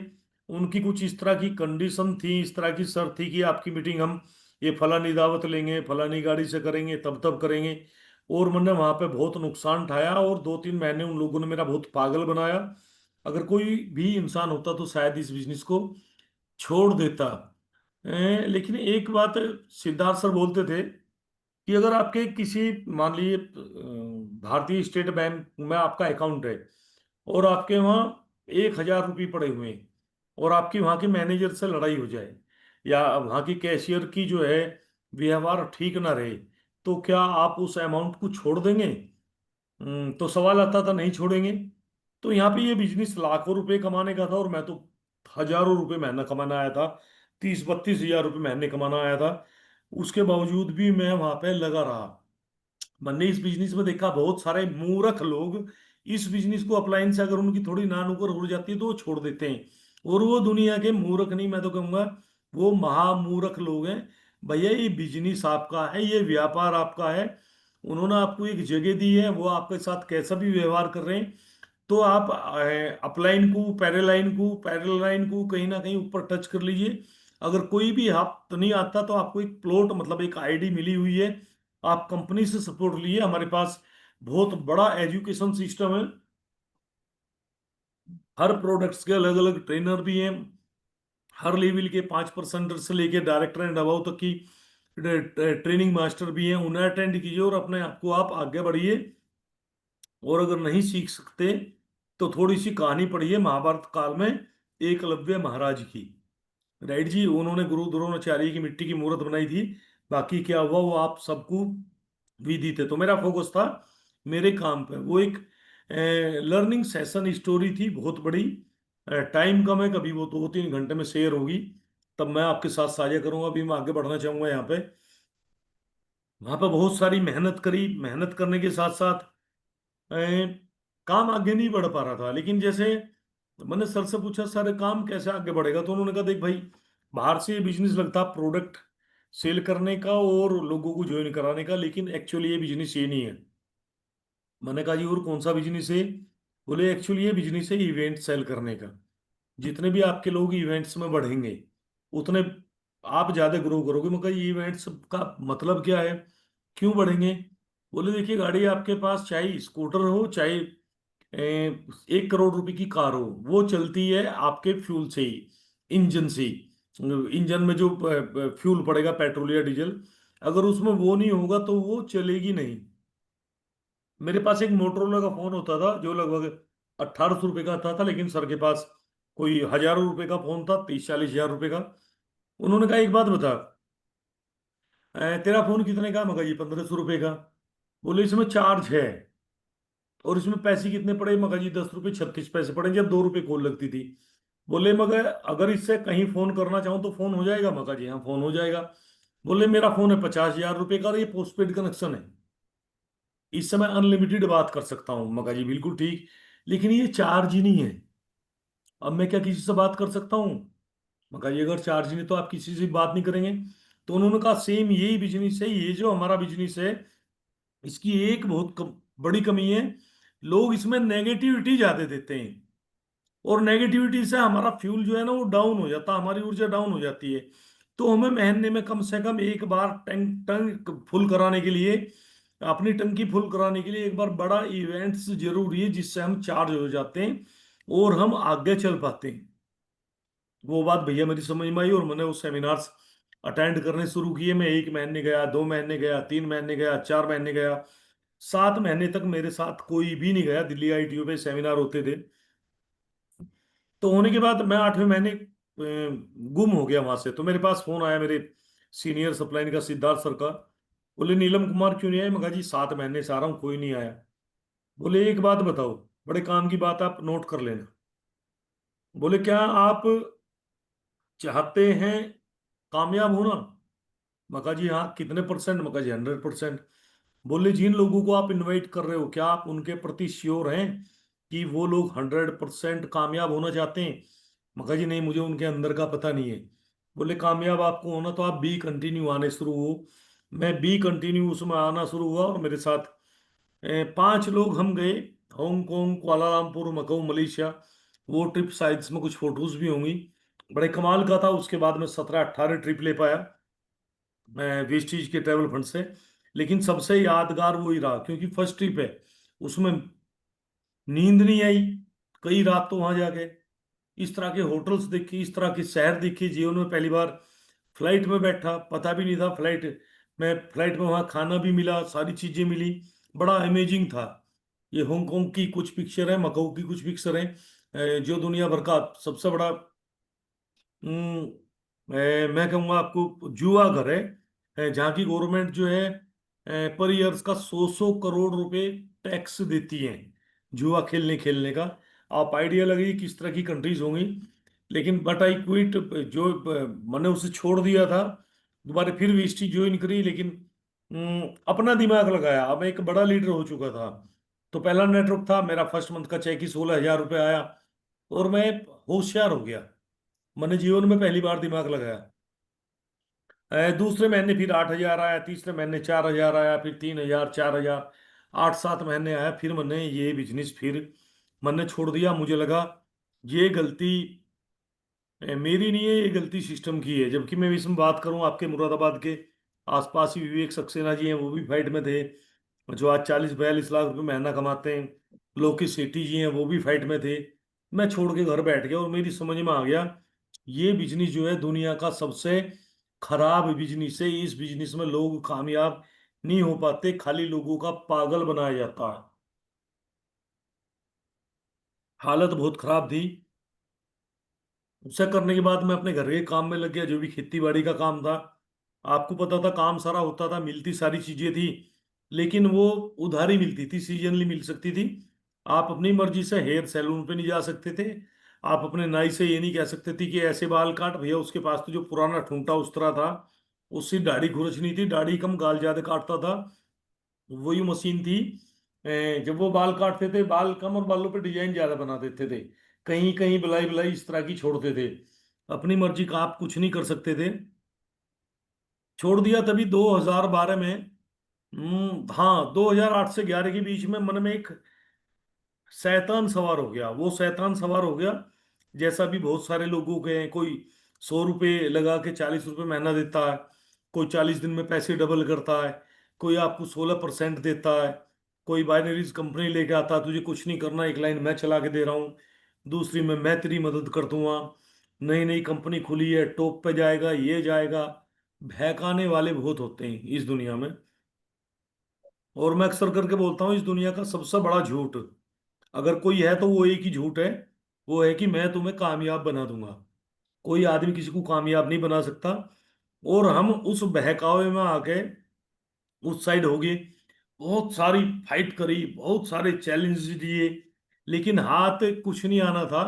उनकी कुछ इस तरह की कंडीशन थी, इस तरह की शर्त थी कि आपकी मीटिंग हम ये फलानी दावत लेंगे, फलानी गाड़ी से करेंगे, तब तब करेंगे। और मैंने वहां पे बहुत नुकसान उठाया, और 2 3 महीने उन लोगों ने मेरा बहुत पागल बनाया। अगर कोई भी इंसान होता तो शायद इस बिजनेस को छोड़ देता। लेकिन एक बात सिद्धार्थ सर बोलते थे कि अगर आपके किसी, मान लीजिए भारतीय स्टेट बैंक में आपका अकाउंट है, और आपके वहाँ 1,000 रुपये पड़े हुए हैं, और आपकी वहाँ के मैनेजर से लड़ाई हो जाए, या वहाँ की कैशियर की जो है व्यवहार ठीक ना रहे, तो क्या आप उस अमाउंट को छोड़ देंगे? तो सवाल आता था, नहीं छोड़ेंगे। तो यहाँ पे ये बिजनेस लाखों रुपए कमाने का था, और मैं तो हजारों रुपए महीना कमाना आया था। 30 32 हजार रुपये महीने कमाना आया था। उसके बावजूद भी मैं वहां पे लगा रहा। मैंने इस बिजनेस में देखा बहुत सारे मूर्ख लोग इस बिजनेस को अप्लायंस से अगर उनकी थोड़ी ना नुकर हो जाती है तो वो छोड़ देते हैं। और वो दुनिया के मूर्ख नहीं, मैं तो कहूंगा वो महामूर्ख लोग हैं। भैया ये बिजनेस आपका है, ये व्यापार आपका है। उन्होंने आपको एक जगह दी है, वो आपके साथ कैसा भी व्यवहार कर रहे हैं, तो आप अपलाइन को पैरेललाइन को कहीं ना कहीं ऊपर टच कर लीजिए। अगर कोई भी हाथ तो नहीं आता तो आपको एक प्लॉट मतलब एक आईडी मिली हुई है, आप कंपनी से सपोर्ट लिए। हमारे पास बहुत बड़ा एजुकेशन सिस्टम है, हर प्रोडक्ट्स के अलग अलग ट्रेनर भी हैं, हर लेवल के 5% से लेके डायरेक्टर एंड अबव तक की ट्रेनिंग मास्टर भी हैं। उन्हें अटेंड कीजिए और अपने आप को आप आगे बढ़िए। और अगर नहीं सीख सकते तो थोड़ी सी कहानी पढ़िए महाभारत काल में एकलव्य महाराज की। राइट जी, उन्होंने गुरु द्रोणाचार्य की मिट्टी की मूर्त बनाई थी। बाकी क्या हुआ वो आप सबको विदित है। तो मेरा फोकस था मेरे काम पे, वो एक लर्निंग सेशन स्टोरी थी बहुत बड़ी। टाइम कम है, कभी वो 2-3 घंटे में शेयर होगी, तब मैं आपके साथ साझा करूंगा। अभी मैं आगे बढ़ना चाहूंगा यहाँ पे। वहां पे बहुत सारी मेहनत करी, मेहनत करने के साथ साथ काम आगे नहीं बढ़ पा रहा था। लेकिन जैसे मैंने सर से पूछा सर काम कैसे आगे बढ़ेगा, तो उन्होंने कहा देख भाई, बाहर से ये बिजनेस लगता प्रोडक्ट सेल करने का और लोगों को ज्वाइन कराने का, लेकिन एक्चुअली ये बिजनेस ये नहीं है। मैंने कहा जी और कौन सा बिजनेस है? बोले एक्चुअली ये बिजनेस है इवेंट सेल करने का। जितने भी आपके लोग इवेंट्स में बढ़ेंगे उतने आप ज्यादा ग्रो करोगे। मैं कहा ये इवेंट्स का मतलब क्या है, क्यों बढ़ेंगे? बोले देखिए गाड़ी आपके पास चाहे स्कूटर हो चाहे 1 करोड़ रुपए की कार हो, वो चलती है आपके फ्यूल से ही, इंजन से ही। इंजन में जो फ्यूल पड़ेगा पेट्रोल या डीजल, अगर उसमें वो नहीं होगा तो वो चलेगी नहीं। मेरे पास एक मोटरोला का फोन होता था जो लगभग 1800 रुपये का आता था, लेकिन सर के पास कोई हजारों रुपए का फोन था, 30-40 हजार रुपए का। उन्होंने कहा एक बात बता, तेरा फोन कितने का? मगा जी 1500 रुपये का। बोले इसमें चार्ज है और इसमें पैसे कितने पड़े? मगा जी 10 रुपये 36 पैसे पड़े, जब 2 रुपये कॉल लगती थी। बोले मगर अगर इससे कहीं फोन करना चाहूँ तो फोन हो जाएगा? मगा जी हाँ फोन हो जाएगा। बोले मेरा फोन है 50 हजार रुपये का और ये पोस्टपेड कनेक्शन है, इस समय अनलिमिटेड बात कर सकता हूँ। मगा जी बिल्कुल ठीक, लेकिन ये चार्ज ही नहीं है, अब मैं क्या किसी से बात कर सकता हूँ? मगा जी अगर चार्ज ही नहीं तो आप किसी से बात नहीं करेंगे। तो उन्होंने कहा सेम यही बिजनेस है, ये जो हमारा बिजनेस है इसकी एक बहुत बड़ी कमी है, लोग इसमें नेगेटिविटी ज्यादा देते हैं। और नेगेटिविटी से हमारा फ्यूल जो है ना वो डाउन हो जाता है, हमारी ऊर्जा डाउन हो जाती है। तो हमें महीने में कम से कम एक बार टैंक टंक फुल कराने के लिए, अपनी टंकी फुल कराने के लिए एक बार बड़ा इवेंट्स जरूरी है, जिससे हम चार्ज हो जाते हैं और हम आगे चल पाते हैं। वो बात भैया मेरी समझ में आई और मैंने वो सेमिनार्स अटेंड करने शुरू किए। मैं 1 महीने गया, 2 महीने गया, 3 महीने गया, 4 महीने गया, 7 महीने तक मेरे साथ कोई भी नहीं गया। दिल्ली आईटीओ पे सेमिनार होते थे। तो होने के बाद मैं 8वें महीने गुम हो गया वहां से। तो मेरे पास फोन आया मेरे सीनियर सप्लाइन का, सिद्धार्थ सर का। बोले नीलम कुमार क्यों नहीं आए? मगा जी 7 महीने से आ रहा हूँ कोई नहीं आया। बोले एक बात बताओ, बड़े काम की बात आप नोट कर लेना। बोले क्या आप चाहते हैं कामयाब होना? मगा जी हाँ कितने परसेंट? मगा जी 100%। बोले जिन लोगों को आप इनवाइट कर रहे हो क्या आप उनके प्रति श्योर हैं कि वो लोग 100% कामयाब होना चाहते हैं? मगा जी नहीं, मुझे उनके अंदर का पता नहीं है। बोले कामयाब आपको होना तो आप बी कंटिन्यू आने शुरू हो। मैं बी कंटिन्यू उसमें आना शुरू हुआ और मेरे साथ 5 लोग हम गए, हांगकांग, कुआलालंपुर, मकाऊ, मलेशिया। वो ट्रिप साइट्स में कुछ फोटोज भी होंगी, बड़े कमाल का था। उसके बाद में 17-18 ट्रिप ले पाया वेस्टीज के ट्रेवल फंड से। लेकिन सबसे यादगार वही रहा क्योंकि फर्स्ट ट्रिप है, उसमें नींद नहीं आई कई रात तो वहां जाके। इस तरह के होटल्स देखे, इस तरह के शहर देखे, जीवन में पहली बार फ्लाइट में बैठा, पता भी नहीं था फ्लाइट में वहाँ खाना भी मिला, सारी चीजें मिली, बड़ा अमेजिंग था। ये हांगकांग की कुछ पिक्चर है, मकाऊ की कुछ पिक्चर है। जो दुनिया भर का सबसे बड़ा मैं कहूँगा आपको जुआ घर है, जहाँ की गवर्नमेंट जो है पर ईयर्स का 100-100 करोड़ रुपए टैक्स देती है जुआ खेलने खेलने का। आप आइडिया लगाइए किस तरह की कंट्रीज होंगी। लेकिन बट आई क्विट, जो मैंने उसे छोड़ दिया था, दोबारा फिर वेस्टी ज्वाइन करी। लेकिन अपना दिमाग लगाया, अब मैं एक बड़ा लीडर हो चुका था। तो पहला नेटवर्क था, मेरा फर्स्ट मंथ का चेक ही 16,000 रुपये आया, और मैं होशियार हो गया। मैंने जीवन में पहली बार दिमाग लगाया। दूसरे महीने फिर 8,000 आया, तीसरे महीने 4,000 आया, फिर 3,000, 4,000, 8-7 महीने आया। फिर मैंने ये बिजनेस फिर मैंने छोड़ दिया। मुझे लगा ये गलती मेरी नहीं है, ये गलती सिस्टम की है। जबकि मैं इसमें बात करूं, आपके मुरादाबाद के आसपास ही विवेक सक्सेना जी हैं, वो भी फाइट में थे, जो आज 40-42 लाख रुपए महीना कमाते हैं। लोकी सेठी जी हैं, वो भी फाइट में थे। मैं छोड़ के घर बैठ गया और मेरी समझ में आ गया ये बिजनेस जो है दुनिया का सबसे खराब बिजनेस है। इस बिजनेस में लोग कामयाब नहीं हो पाते, खाली लोगों का पागल बनाया जाता है। हालत बहुत खराब थी। उसे करने के बाद मैं अपने घर के काम में लग गया, जो भी खेती बाड़ी का काम था। आपको पता था काम सारा होता था, मिलती सारी चीजें थी, लेकिन वो उधारी मिलती थी, सीजनली मिल सकती थी। आप अपनी मर्जी से हेयर सैलून पे नहीं जा सकते थे। आप अपने नाई से ये नहीं कह सकते थे कि ऐसे बाल काट भैया, उसके पास तो जो पुराना ठूंठा उस तरह था, उससे दाढ़ी खुरचनी थी, दाढ़ी कम गाल ज्यादा काटता था। वही मशीन थी। जब वो बाल काटते थे, बाल कम और बालों पे डिजाइन ज्यादा बना देते थे, कहीं कहीं बिलाई बिलाई इस तरह की छोड़ते थे। अपनी मर्जी का आप कुछ नहीं कर सकते थे। छोड़ दिया तभी 2012 में। हाँ, 2008 से 11 के बीच में मन में एक शैतान सवार हो गया। वो शैतान सवार हो गया, जैसा भी बहुत सारे लोगों के हैं। कोई 100 रुपये लगा के 40 रुपये महीना देता है, कोई 40 दिन में पैसे डबल करता है, कोई आपको 16% देता है, कोई बाइनरीज कंपनी लेके आता है, तुझे कुछ नहीं करना, एक लाइन मैं चला के दे रहा हूँ, दूसरी में मैं तेरी मदद कर दूंगा, नई नई कंपनी खुली है, टॉप पे जाएगा, ये जाएगा। बहकाने वाले बहुत होते हैं इस दुनिया में। और मैं अक्सर करके बोलता हूँ, इस दुनिया का सबसे बड़ा झूठ अगर कोई है तो वो एक ही झूठ है, वो है कि मैं तुम्हें कामयाब बना दूंगा। कोई आदमी किसी को कामयाब नहीं बना सकता। और हम उस बहकावे में आके उस साइड हो गए, बहुत सारी फाइट करी, बहुत सारे चैलेंज दिए, लेकिन हाथ कुछ नहीं आना था।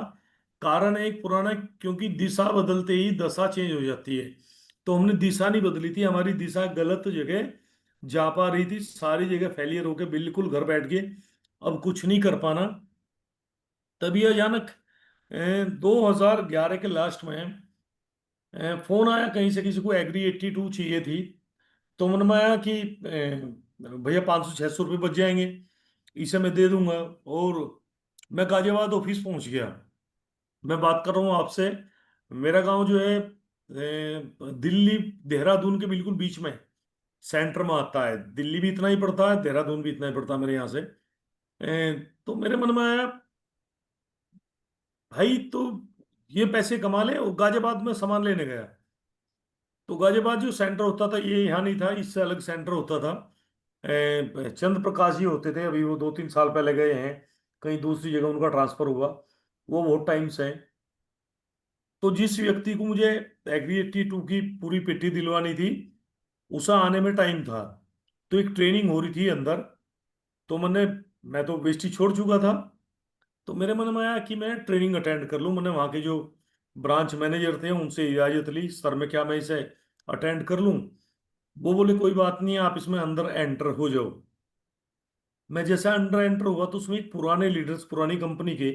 कारण एक पुराना, क्योंकि दिशा बदलते ही दशा चेंज हो जाती है। तो हमने दिशा नहीं बदली थी, हमारी दिशा गलत जगह जा पा रही थी, सारी जगह फेलियर होके बिल्कुल घर बैठ गए, अब कुछ नहीं कर पाना। तभी अचानक 2011 के लास्ट में फोन आया कहीं से, किसी को एग्री 82 चाहिए थी। तो मन में आया कि भैया 500-600 रुपये बच जाएंगे, इसे मैं दे दूंगा। और मैं गाजियाबाद ऑफिस पहुंच गया। मैं बात कर रहा हूँ आपसे, मेरा गांव जो है दिल्ली देहरादून के बिल्कुल बीच में, सेंटर में आता है। दिल्ली भी इतना ही पड़ता है, देहरादून भी इतना ही पड़ता है मेरे यहाँ से। तो मेरे मन में आया भाई, तो ये पैसे कमा ले। और गाजियाबाद में सामान लेने गया, तो गाजियाबाद जो सेंटर होता था ये यहाँ नहीं था, इससे अलग सेंटर होता था। चंद्र प्रकाश जी होते थे, अभी वो 2-3 साल पहले गए हैं, कहीं दूसरी जगह उनका ट्रांसफर हुआ, वो बहुत टाइम से है। तो जिस व्यक्ति को मुझे एग्री 82 की पूरी पेटी दिलवानी थी, उसे आने में टाइम था। तो एक ट्रेनिंग हो रही थी अंदर, तो मैं तो वेस्टी छोड़ चुका था। तो मेरे मन में आया कि मैं ट्रेनिंग अटेंड कर लूँ। मैंने वहाँ के जो ब्रांच मैनेजर थे उनसे इजाजत ली, सर मैं क्या मैं इसे अटेंड कर लूँ? वो बोले कोई बात नहीं है, आप इसमें अंदर एंटर हो जाओ। मैं जैसा अंदर एंटर हुआ तो उसमें एक पुराने लीडर्स, पुरानी कंपनी के,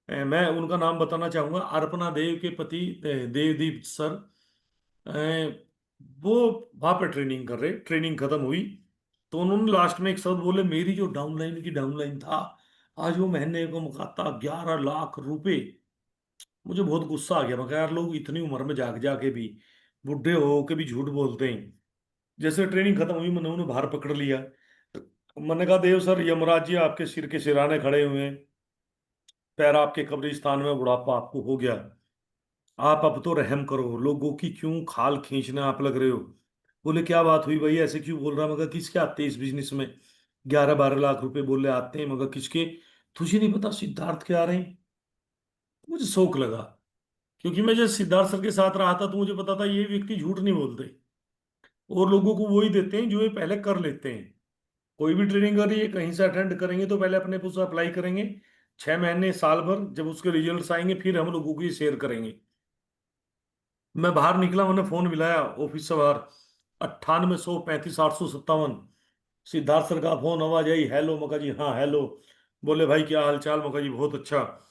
मैं उनका नाम बताना चाहूंगा, अर्पणा देव के पति देवदीप सर। अ, वो वहां पे ट्रेनिंग कर रहे, ट्रेनिंग खत्म हुई तो उन्होंने लास्ट में एक शब्द बोले, मेरी जो डाउनलाइन की डाउनलाइन था, आज वो महीने को मुकाता 11 लाख रुपए। मुझे बहुत गुस्सा आ गया। मैं कहा यार, लोग इतनी उम्र में जाग जाके भी, बुढ़े हो के भी झूठ बोलते हैं। जैसे ट्रेनिंग खत्म हुई, मैंने उन्हें बाहर पकड़ लिया। मैंने कहा देव सर, यमराज जी आपके सिर के सिराने खड़े हुए हैं, पैर आपके कब्रिस्तान में, बुढ़ापा आपको हो गया, आप अब तो रहम करो, लोगों की क्यों खाल खींचने आप लग रहे हो। बोले क्या बात हुई भाई, ऐसे क्यों बोल रहा? मगर किसके आते हैं इस बिजनेस में 11-12 लाख रुपए? बोले आते हैं, मगर किसके? तुझे नहीं पता सिद्धार्थ के आ रहे हैं? मुझे शौक लगा, क्योंकि मैं जब सिद्धार्थ सर के साथ रहा था तो मुझे पता था ये व्यक्ति झूठ नहीं बोलते, और लोगों को वही देते हैं जो ये पहले कर लेते हैं। कोई भी ट्रेनिंग करिए, कहीं से अटेंड करेंगे तो पहले अपने को अप्लाई करेंगे, 6 महीने साल भर, जब उसके रिजल्ट्स आएंगे फिर हम लोगों को ये शेयर करेंगे। मैं बाहर निकला, मैंने फोन मिलाया ऑफिस से बाहर, 98, 100, 35, 857, सिद्धार्थ सर का फोन आवाज आई, हेलो मका जी, हाँ हेलो। बोले भाई क्या हाल चाल, मका जी बहुत अच्छा।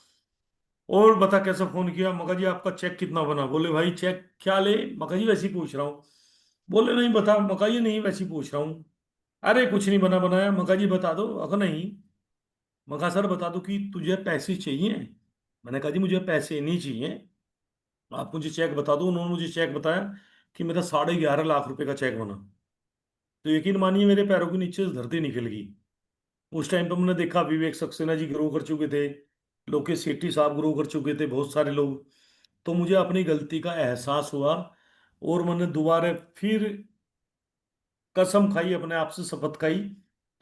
और बता कैसे फोन किया, मका जी आपका चेक कितना बना। बोले भाई चेक क्या ले, मका जी वैसे ही पूछ रहा हूँ। बोले नहीं बता, मका जी नहीं वैसे ही पूछ रहा हूँ। अरे कुछ नहीं बना बनाया, मका जी बता दो। अगर नहीं, मका सर बता दो कि तुझे पैसे चाहिए। मैंने कहा जी मुझे पैसे नहीं चाहिए, आप मुझे चेक बता दो। उन्होंने मुझे चेक बताया कि मेरा 11.5 लाख रुपए का चेक बना। तो यकीन मानिए मेरे पैरों के नीचे से धरती निकल गई। उस टाइम पर मैंने देखा विवेक सक्सेना जी ग्रो कर चुके थे, लोकेश सेठी साहब ग्रो कर चुके थे, बहुत सारे लोग। तो मुझे अपनी गलती का एहसास हुआ और मैंने दोबारा फिर कसम खाई, अपने आप से शपथ खाई।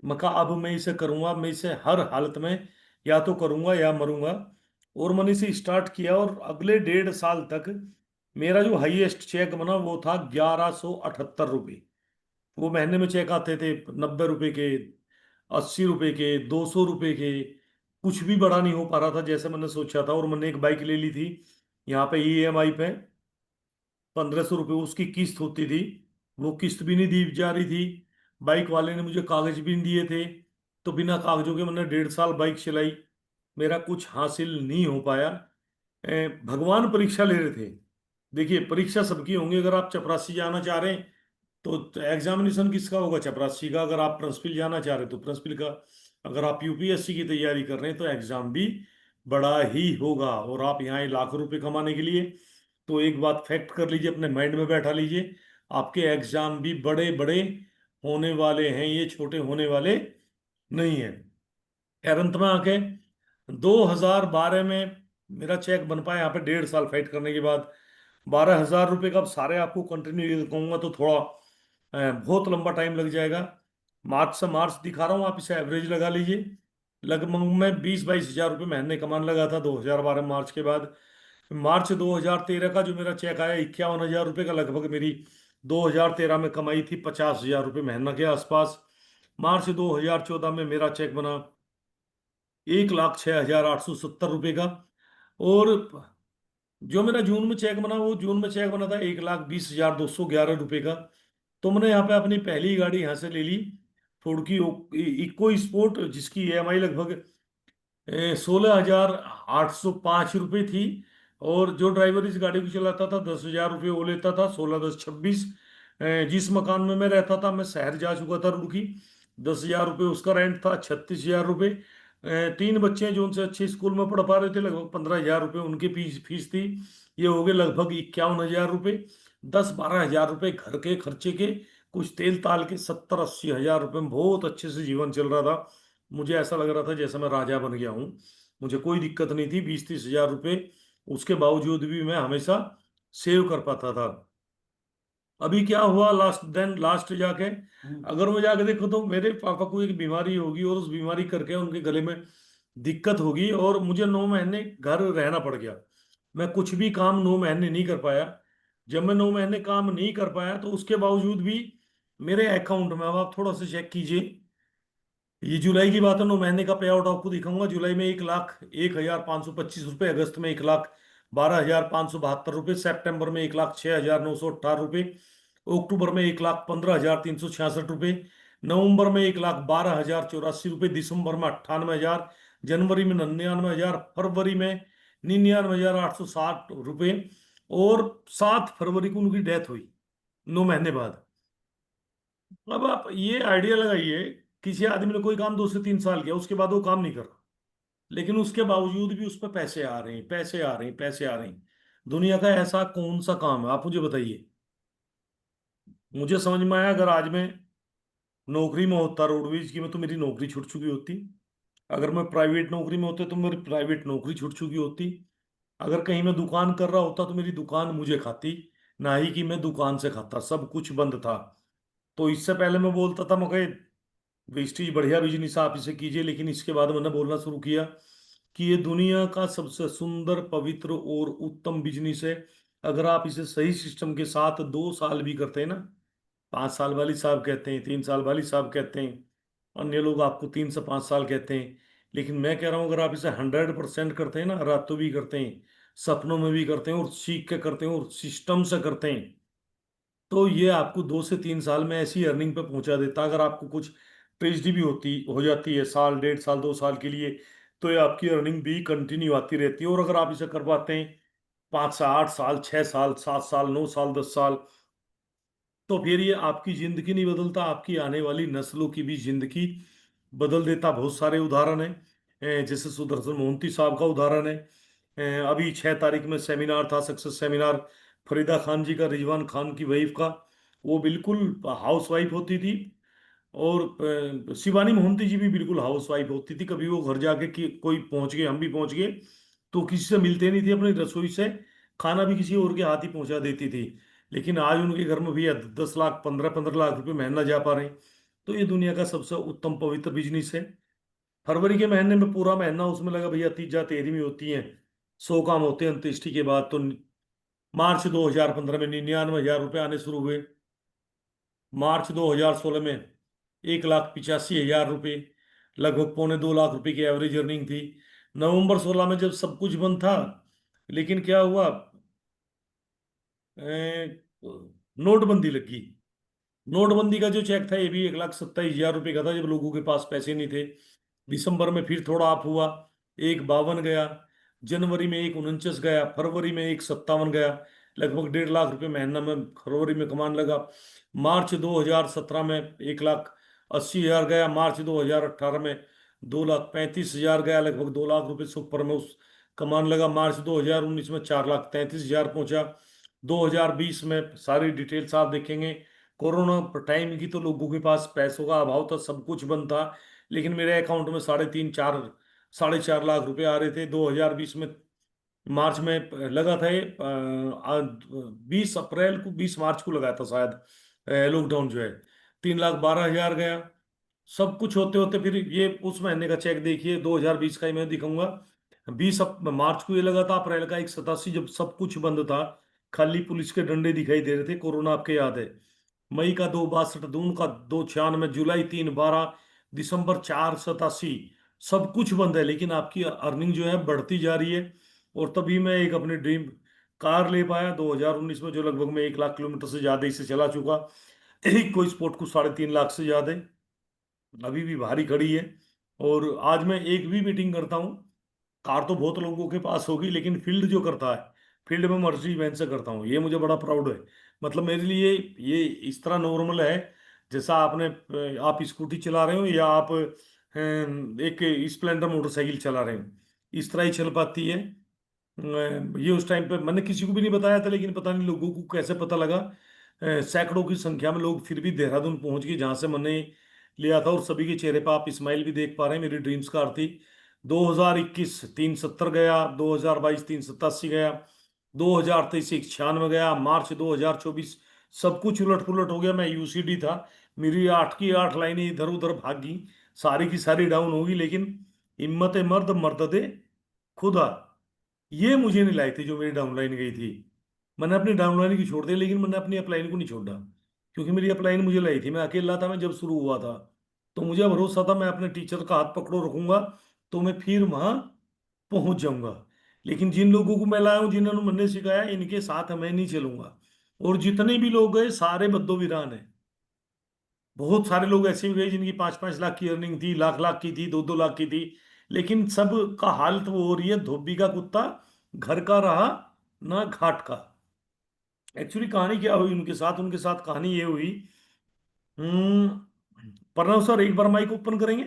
मैं कहा अब मैं इसे करूंगा, मैं इसे हर हालत में या तो करूंगा या मरूंगा। और मैंने इसे स्टार्ट किया और अगले 1.5 साल तक मेरा जो हाईएस्ट चेक बना वो था 1178 रुपये। वो महीने में चेक आते थे 90 रुपए के, 80 रुपए के, 200 रुपए के। कुछ भी बड़ा नहीं हो पा रहा था जैसे मैंने सोचा था। और मैंने एक बाइक ले ली थी यहाँ पे ईएमआई पे, 1500 रुपये उसकी किस्त होती थी। वो किस्त भी नहीं दी जा रही थी, बाइक वाले ने मुझे कागज भी नहीं दिए थे। तो बिना कागजों के मैंने 1.5 साल बाइक चलाई, मेरा कुछ हासिल नहीं हो पाया। भगवान परीक्षा ले रहे थे। देखिए परीक्षा सबकी होंगी, अगर आप चपरासी जाना चाह रहे हैं तो एग्जामिनेशन किसका होगा, चपरासी का। अगर आप प्रिंसिपल जाना चाह रहे हैं तो प्रिंसिपल का। अगर आप यूपीएससी की तैयारी कर रहे हैं तो एग्जाम भी बड़ा ही होगा। और आप यहाँ आए लाखों रुपए कमाने के लिए, तो एक बात फैक्ट कर लीजिए, अपने माइंड में बैठा लीजिए, आपके एग्जाम भी बड़े बड़े होने वाले हैं, ये छोटे होने वाले नहीं है। खैर अंत में आके 2012 में मेरा चेक बन पाया, यहाँ पे 1.5 साल फाइट करने के बाद 12,000 रुपये का। अब सारे आपको कंटिन्यू कहूंगा तो थोड़ा बहुत लंबा टाइम लग जाएगा। मार्च से मार्च दिखा रहा हूँ, आप इसे एवरेज लगा लीजिए। लगभग मैं 20-22 हजार रुपये महीने कमाने लगा था 2012 मार्च के बाद। मार्च 2013 का जो मेरा चेक आया 51,000 रुपये का, लगभग मेरी 2013 में कमाई थी 50,000 रुपये महीना के आसपास। मार्च 2014 में मेरा चेक बना 1,06,870 रुपये का। और जो मेरा जून में चेक बना, वो जून में चेक बना था 1,20,211 रुपये का। तो मैंने यहाँ पे अपनी पहली गाड़ी यहाँ से ले ली, फोर्ड की इको स्पोर्ट, जिसकी ईएमआई लगभग 16,805 रुपये थी। और जो ड्राइवर इस गाड़ी को चलाता था 10,000 रुपये वो लेता था, 16 10 26। जिस मकान में मैं रहता था, मैं शहर जा चुका था रुड़की, 10,000 रुपये उसका रेंट था, 36,000 रुपये। 3 बच्चे हैं जो उनसे अच्छे स्कूल में पढ़ पा रहे थे, लगभग 15,000 रुपये उनकी फीस फीस थी। ये हो गए लगभग 51,000 रुपये। 10 12 हजार रुपये घर के खर्चे के, कुछ तेल ताल के, 70 80 हजार रुपये में बहुत अच्छे से जीवन चल रहा था। मुझे ऐसा लग रहा था जैसे मैं राजा बन गया हूँ। मुझे कोई दिक्कत नहीं थी, 20 30 हजार रुपये उसके बावजूद भी मैं हमेशा सेव कर पाता था। अभी क्या हुआ लास्ट, देन लास्ट जाके अगर मैं जाके देखो तो मेरे पापा को एक बीमारी होगी और उस बीमारी करके उनके गले में दिक्कत होगी, और मुझे 9 महीने घर रहना पड़ गया। मैं कुछ भी काम 9 महीने नहीं कर पाया। जब मैं 9 महीने काम नहीं कर पाया तो उसके बावजूद भी मेरे अकाउंट में, अब आप थोड़ा सा चेक कीजिए, ये जुलाई की बात है, 9 महीने का पे आउट आपको दिखाऊंगा। जुलाई में 1,01,525 रुपये, अगस्त में 1,12,572 रुपये, सितंबर में 1,06,918 रुपये, अक्टूबर में 1,15,366 रुपये, नवंबर में 1,12,084 रुपये, दिसंबर में 98,000, जनवरी में 99,000, फरवरी में 99,860 रुपये। और 7 फरवरी को उनकी डेथ हुई 9 महीने बाद। अब आप ये आइडिया लगाइए, किसी आदमी ने कोई काम 2 से 3 साल किया, उसके बाद वो काम नहीं कर रहा, लेकिन उसके बावजूद भी उस पर पैसे आ रहे हैं, पैसे आ रहे हैं, पैसे आ रहे हैं। दुनिया का ऐसा कौन सा काम है, आप मुझे बताइए। मुझे समझ में आया, अगर आज मैं नौकरी में होता रोडवेज की में तो मेरी नौकरी छूट चुकी होती। अगर मैं प्राइवेट नौकरी में होता तो मेरी प्राइवेट नौकरी छूट चुकी होती। अगर कहीं मैं दुकान कर रहा होता तो मेरी दुकान मुझे खाती, ना ही कि मैं दुकान से खाता, सब कुछ बंद था। तो इससे पहले मैं बोलता था मैं वेस्टीज बढ़िया बिजनेस आप इसे कीजिए, लेकिन इसके बाद मैंने बोलना शुरू किया कि ये दुनिया का सबसे सुंदर पवित्र और उत्तम बिजनेस है। अगर आप इसे सही सिस्टम के साथ 2 साल भी करते हैं ना, 5 साल वाली साहब कहते हैं, 3 साल वाली साहब कहते हैं, अन्य लोग आपको 3 से 5 साल कहते हैं, लेकिन मैं कह रहा हूँ अगर आप इसे 100% करते हैं ना, रातों भी करते हैं, सपनों में भी करते हैं, और सीख के करते हैं, और सिस्टम से करते हैं, तो ये आपको 2 से 3 साल में ऐसी अर्निंग पे पहुंचा देता। अगर आपको कुछ ट्रेजडी भी होती हो जाती है साल, 1.5 साल, 2 साल के लिए, तो ये आपकी अर्निंग भी कंटिन्यू आती रहती है। और अगर आप इसे कर पाते हैं 5 से 8 साल, 6 साल, 7 साल, 9 साल, 10 साल, तो फिर ये आपकी जिंदगी नहीं बदलता, आपकी आने वाली नस्लों की भी जिंदगी बदल देता। बहुत सारे उदाहरण हैं, जैसे सुदर्शन मोहंती साहब का उदाहरण है। अभी 6 तारीख में सेमिनार था, सक्सेस सेमिनार, फरीदा खान जी का, रिजवान खान की वाइफ का। वो बिल्कुल हाउस वाइफ होती थी, और शिवानी मोहंती जी भी बिल्कुल हाउस वाइफ होती थी। कभी वो घर जाके कि कोई पहुंच गए, हम भी पहुंच गए, तो किसी से मिलते नहीं थे, अपनी रसोई से खाना भी किसी और के हाथ ही पहुंचा देती थी। लेकिन आज उनके घर में भी 10 लाख, 15-15 लाख रुपए महीना जा पा रहे हैं। तो ये दुनिया का सबसे उत्तम पवित्र बिजनेस है। फरवरी के महीने में पूरा महीना उसमें लगा, भैया तीजा तेरहवीं होती है, 100 काम होते हैं अंत्येष्टि के बाद। तो मार्च 2015 में 99,000 रुपये आने शुरू हुए। मार्च 2016 में 1,85,000 रुपये, लगभग 1.25 लाख रुपए की एवरेज अर्निंग थी। नवंबर 16 में जब सब कुछ बंद था, लेकिन क्या हुआ, नोटबंदी लगी। नोटबंदी का जो चेक था ये भी 1,27,000 रुपये का था, जब लोगों के पास पैसे नहीं थे। दिसंबर में फिर थोड़ा अप हुआ, 1,52 गया। जनवरी में 1,49 गया। फरवरी में 1,57 गया। लगभग 1.5 लाख रुपए महीना में फरवरी में कमाने लगा। मार्च 2017 में 1,80,000 गया। मार्च 2018 में 2,35,000 गया। लगभग 2 लाख रुपए से ऊपर में उस कमाने लगा। मार्च 2019 में 4,33,000 पहुंचा। 2020 में सारी डिटेल्स आप देखेंगे। कोरोना टाइम की तो लोगों के पास पैसों का अभाव था, सब कुछ बंद था, लेकिन मेरे अकाउंट में 3.5, 4, 4.5 लाख रुपए आ रहे थे। 2020 में मार्च में लगा था ये, 20 अप्रैल को, 20 मार्च को लगा था शायद, लॉकडाउन जो है। 3,12,000 गया। सब कुछ होते होते फिर ये उस महीने का चेक देखिए, 2020 का ही मैं दिखाऊंगा। 20 मार्च को ये लगा था। अप्रैल का 1,87, जब सब कुछ बंद था, खाली पुलिस के डंडे दिखाई दे रहे थे, कोरोना आपके याद है। मई का 2,62, जून का 2,96, जुलाई 3,12, दिसंबर 4,87। सब कुछ बंद है, लेकिन आपकी अर्निंग जो है बढ़ती जा रही है। और तभी मैं एक अपनी ड्रीम कार ले पाया 2019 में, जो लगभग मैं 1 लाख किलोमीटर से ज्यादा इसे चला चुका। एक कोई स्पोर्ट को 3.5 लाख से ज्यादा अभी भी भारी खड़ी है। और आज मैं एक भी मीटिंग करता हूँ, कार तो बहुत लोगों के पास होगी, लेकिन फील्ड जो करता है, फील्ड में मर्सिडीज बेंज से करता हूँ, ये मुझे बड़ा प्राउड है। मतलब मेरे लिए ये इस तरह नॉर्मल है, जैसा आप स्कूटी चला रहे हो, या आप एक स्प्लेंडर मोटरसाइकिल चला रहे हो, इस तरह ही चल पाती है। ये उस टाइम पे मैंने किसी को भी नहीं बताया था, लेकिन पता नहीं लोगों को कैसे पता लगा। सैकड़ों की संख्या में लोग फिर भी देहरादून पहुंच गए, जहां से मैंने लिया था। और सभी के चेहरे पर आप स्माइल भी देख पा रहे हैं। मेरी ड्रीम्स कार थी। 2021 370 गया। 2022 387 गया। 2023 96 गया। मार्च 2024 सब कुछ उलट पुलट हो गया। मैं यूसीडी था, मेरी 8 की 8 लाइनें इधर उधर भागी, सारी की सारी डाउन होगी। लेकिन हिम्मत मर्द मर्द दे खुदा, ये मुझे नहीं लाई थी जो मेरी डाउनलाइन गई थी। मैंने अपनी डाउनलाइन की छोड़ दी, लेकिन मैंने अपनी अपलाइन को नहीं छोड़ा, क्योंकि मेरी अपलाइन मुझे लाई थी। मैं अकेला था, मैं जब शुरू हुआ था, तो मुझे भरोसा था मैं अपने टीचर का हाथ पकड़ो रखूंगा तो मैं फिर वहां पहुंच जाऊंगा। लेकिन जिन लोगों को मैं लाया हूं, जिन्होंने मैंने सिखाया, इनके साथ मैं नहीं चलूंगा। और जितने भी लोग गए सारे बद्दोबीरान हैं। बहुत सारे लोग ऐसे भी गए जिनकी 5-5 लाख की अर्निंग थी, लाख लाख की थी, 2-2 लाख की थी। लेकिन सब का हाल तो वो हो रही है, धोबी का कुत्ता घर का रहा ना घाट का। एक्चुअली कहानी क्या हुई उनके साथ कहानी ये हुई। प्रणव सर, एक बार माइक ओपन करेंगे?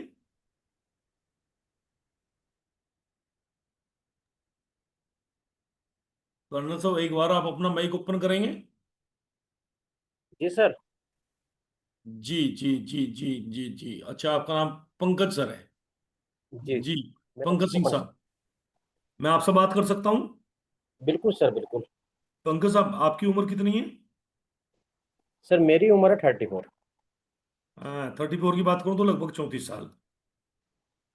प्रणव सर, एक बार आप अपना माइक ओपन करेंगे? जी सर। जी जी जी जी जी जी, अच्छा, आपका नाम पंकज सर है? जी। जी, मेरा पंकज सिंह मोहन सर। साहब, मैं आपसे बात कर सकता हूँ? बिल्कुल सर, बिल्कुल। पंकज साहब, आपकी उम्र कितनी है? सर मेरी उम्र है 34। 34 की बात करूँ तो लगभग 34 साल।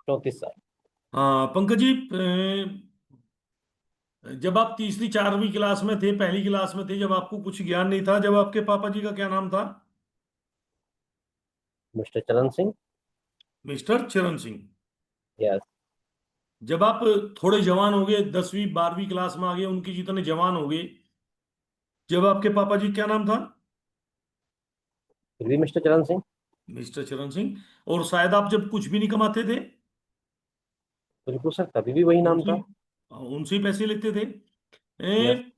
34 साल। हाँ पंकज जी, जब आप तीसरी 4वीं क्लास में थे, पहली क्लास में थे, जब आपको कुछ ज्ञान नहीं था, जब आपके पापा जी का क्या नाम था? मिस्टर चरण सिंह। मिस्टर चरण सिंह। यस। जब आप थोड़े जवान हो गए, 10वीं 12वीं क्लास में आ गए, उनकी जितने जवान हो गए, जब आपके पापा जी क्या नाम था? फिर भी मिस्टर चरण सिंह। मिस्टर चरण सिंह। और शायद आप जब कुछ भी नहीं कमाते थे, बिल्कुल सर, तभी भी वही नाम उनसे था। उनसे ही पैसे लेते थे। यस। ए,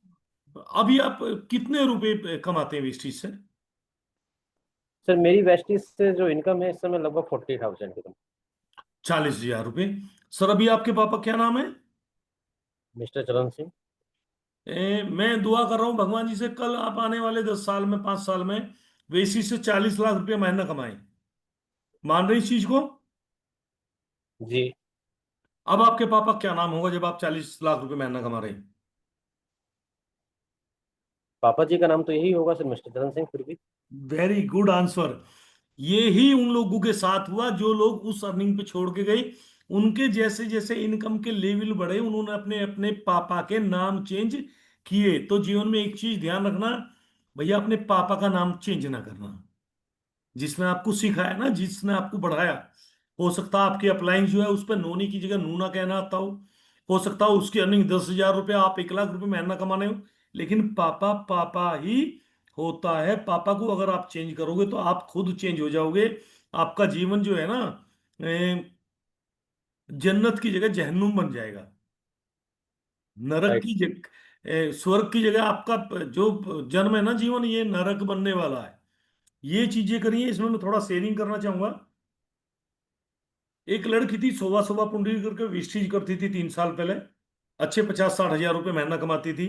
अभी आप कितने रुपए कमाते हैं वेस्टीज से? सर मेरी वेस्टीज से जो इनकम है इस समय लगभग 40,000 की। 40,000 रुपये। सर अभी आपके पापा क्या नाम है? मिस्टर चरण सिंह। मैं दुआ कर रहा हूँ भगवान जी से, कल आप आने वाले 10 साल में, 5 साल में वेसी से 40 लाख रुपये महीना कमाएं। मान रहे इस चीज को? जी। अब आपके पापा क्या नाम होगा जब आप 40 लाख रुपये महीना कमा रहे हैं? पापा जी का नाम तो यही होगा सर, मिस्टर चरण सिंह फिर भी। Very good answer. ये ही उन लोगों के साथ हुआ जो लोग उस अर्निंग पे छोड़ के गए। उनके जैसे जैसे इनकम के लेवल बढ़े, उन्होंने अपने अपने पापा के नाम चेंज किए। तो जीवन में एक चीज ध्यान रखना, भैया अपने पापा का नाम चेंज ना करना। जिसने आपको सिखाया ना, जिसने आपको बढ़ाया, हो सकता है आपकी अपलाइन जो है उस पर नोनी की जगह नूना कहना आता हो सकता है उसकी अर्निंग 10,000 रुपये, आप 1 लाख रुपए महीना कमाने हो। लेकिन पापा पापा ही होता है। पापा को अगर आप चेंज करोगे तो आप खुद चेंज हो जाओगे। आपका जीवन जो है ना, जन्नत की जगह जहन्नुम बन जाएगा। नरक राइट। की जगह स्वर्ग की जगह आपका जो जन्म है ना, जीवन, ये नरक बनने वाला है। ये चीजें करिए। इसमें मैं थोड़ा शेयरिंग करना चाहूंगा। एक लड़की थी, शोभा शोभा पुंडरी करके, वेस्टीज करती थी 3 साल पहले। अच्छे 50-60 हजार रुपये महीना कमाती थी।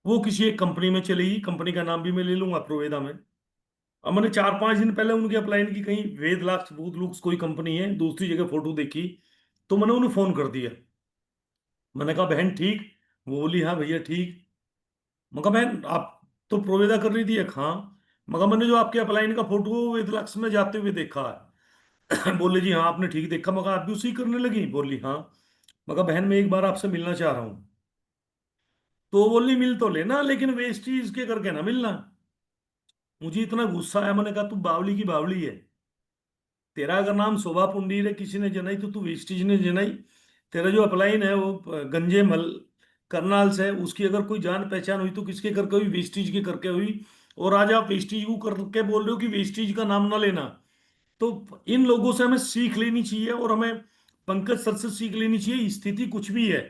वो किसी एक कंपनी में चली गई। कंपनी का नाम भी मैं ले लूंगा, प्रोवेदा में। अब मैंने 4-5 दिन पहले उनके अपलाइन की, कहीं वेद लाक्स बूथ लुक्स कोई कंपनी है, दूसरी जगह फोटो देखी। तो मैंने उन्हें फोन कर दिया। मैंने कहा बहन ठीक? वो बोली हाँ भैया ठीक। मैं कहा बहन आप तो प्रोवेदा कर रही थी? एक हाँ। मगर मैंने जो आपके अपलाइन का फोटो वेद लाक्स में जाते हुए देखा है। बोले जी हाँ आपने ठीक देखा। मगर आप भी उसी करने लगी? बोली हाँ। मगर बहन मैं एक बार आपसे मिलना चाह रहा हूँ। तो वो बोली मिल तो लेना, लेकिन वेस्टीज के करके ना मिलना। मुझे इतना गुस्सा आया, मैंने कहा तू बावली की बावली है। तेरा अगर नाम शोभा पुंडीर है, किसी ने जनाई तो तू वेस्टीज ने जनाई। तेरा जो अपलाइन है वो गंजे मल करनाल से है, उसकी अगर कोई जान पहचान हुई तो किसके करके हुई? वेस्टीज के करके हुई। और आज आप वेस्टीज को करके बोल रहे हो कि वेस्टीज का नाम ना लेना। तो इन लोगों से हमें सीख लेनी चाहिए, और हमें पंकज सर से सीख लेनी चाहिए। स्थिति कुछ भी है,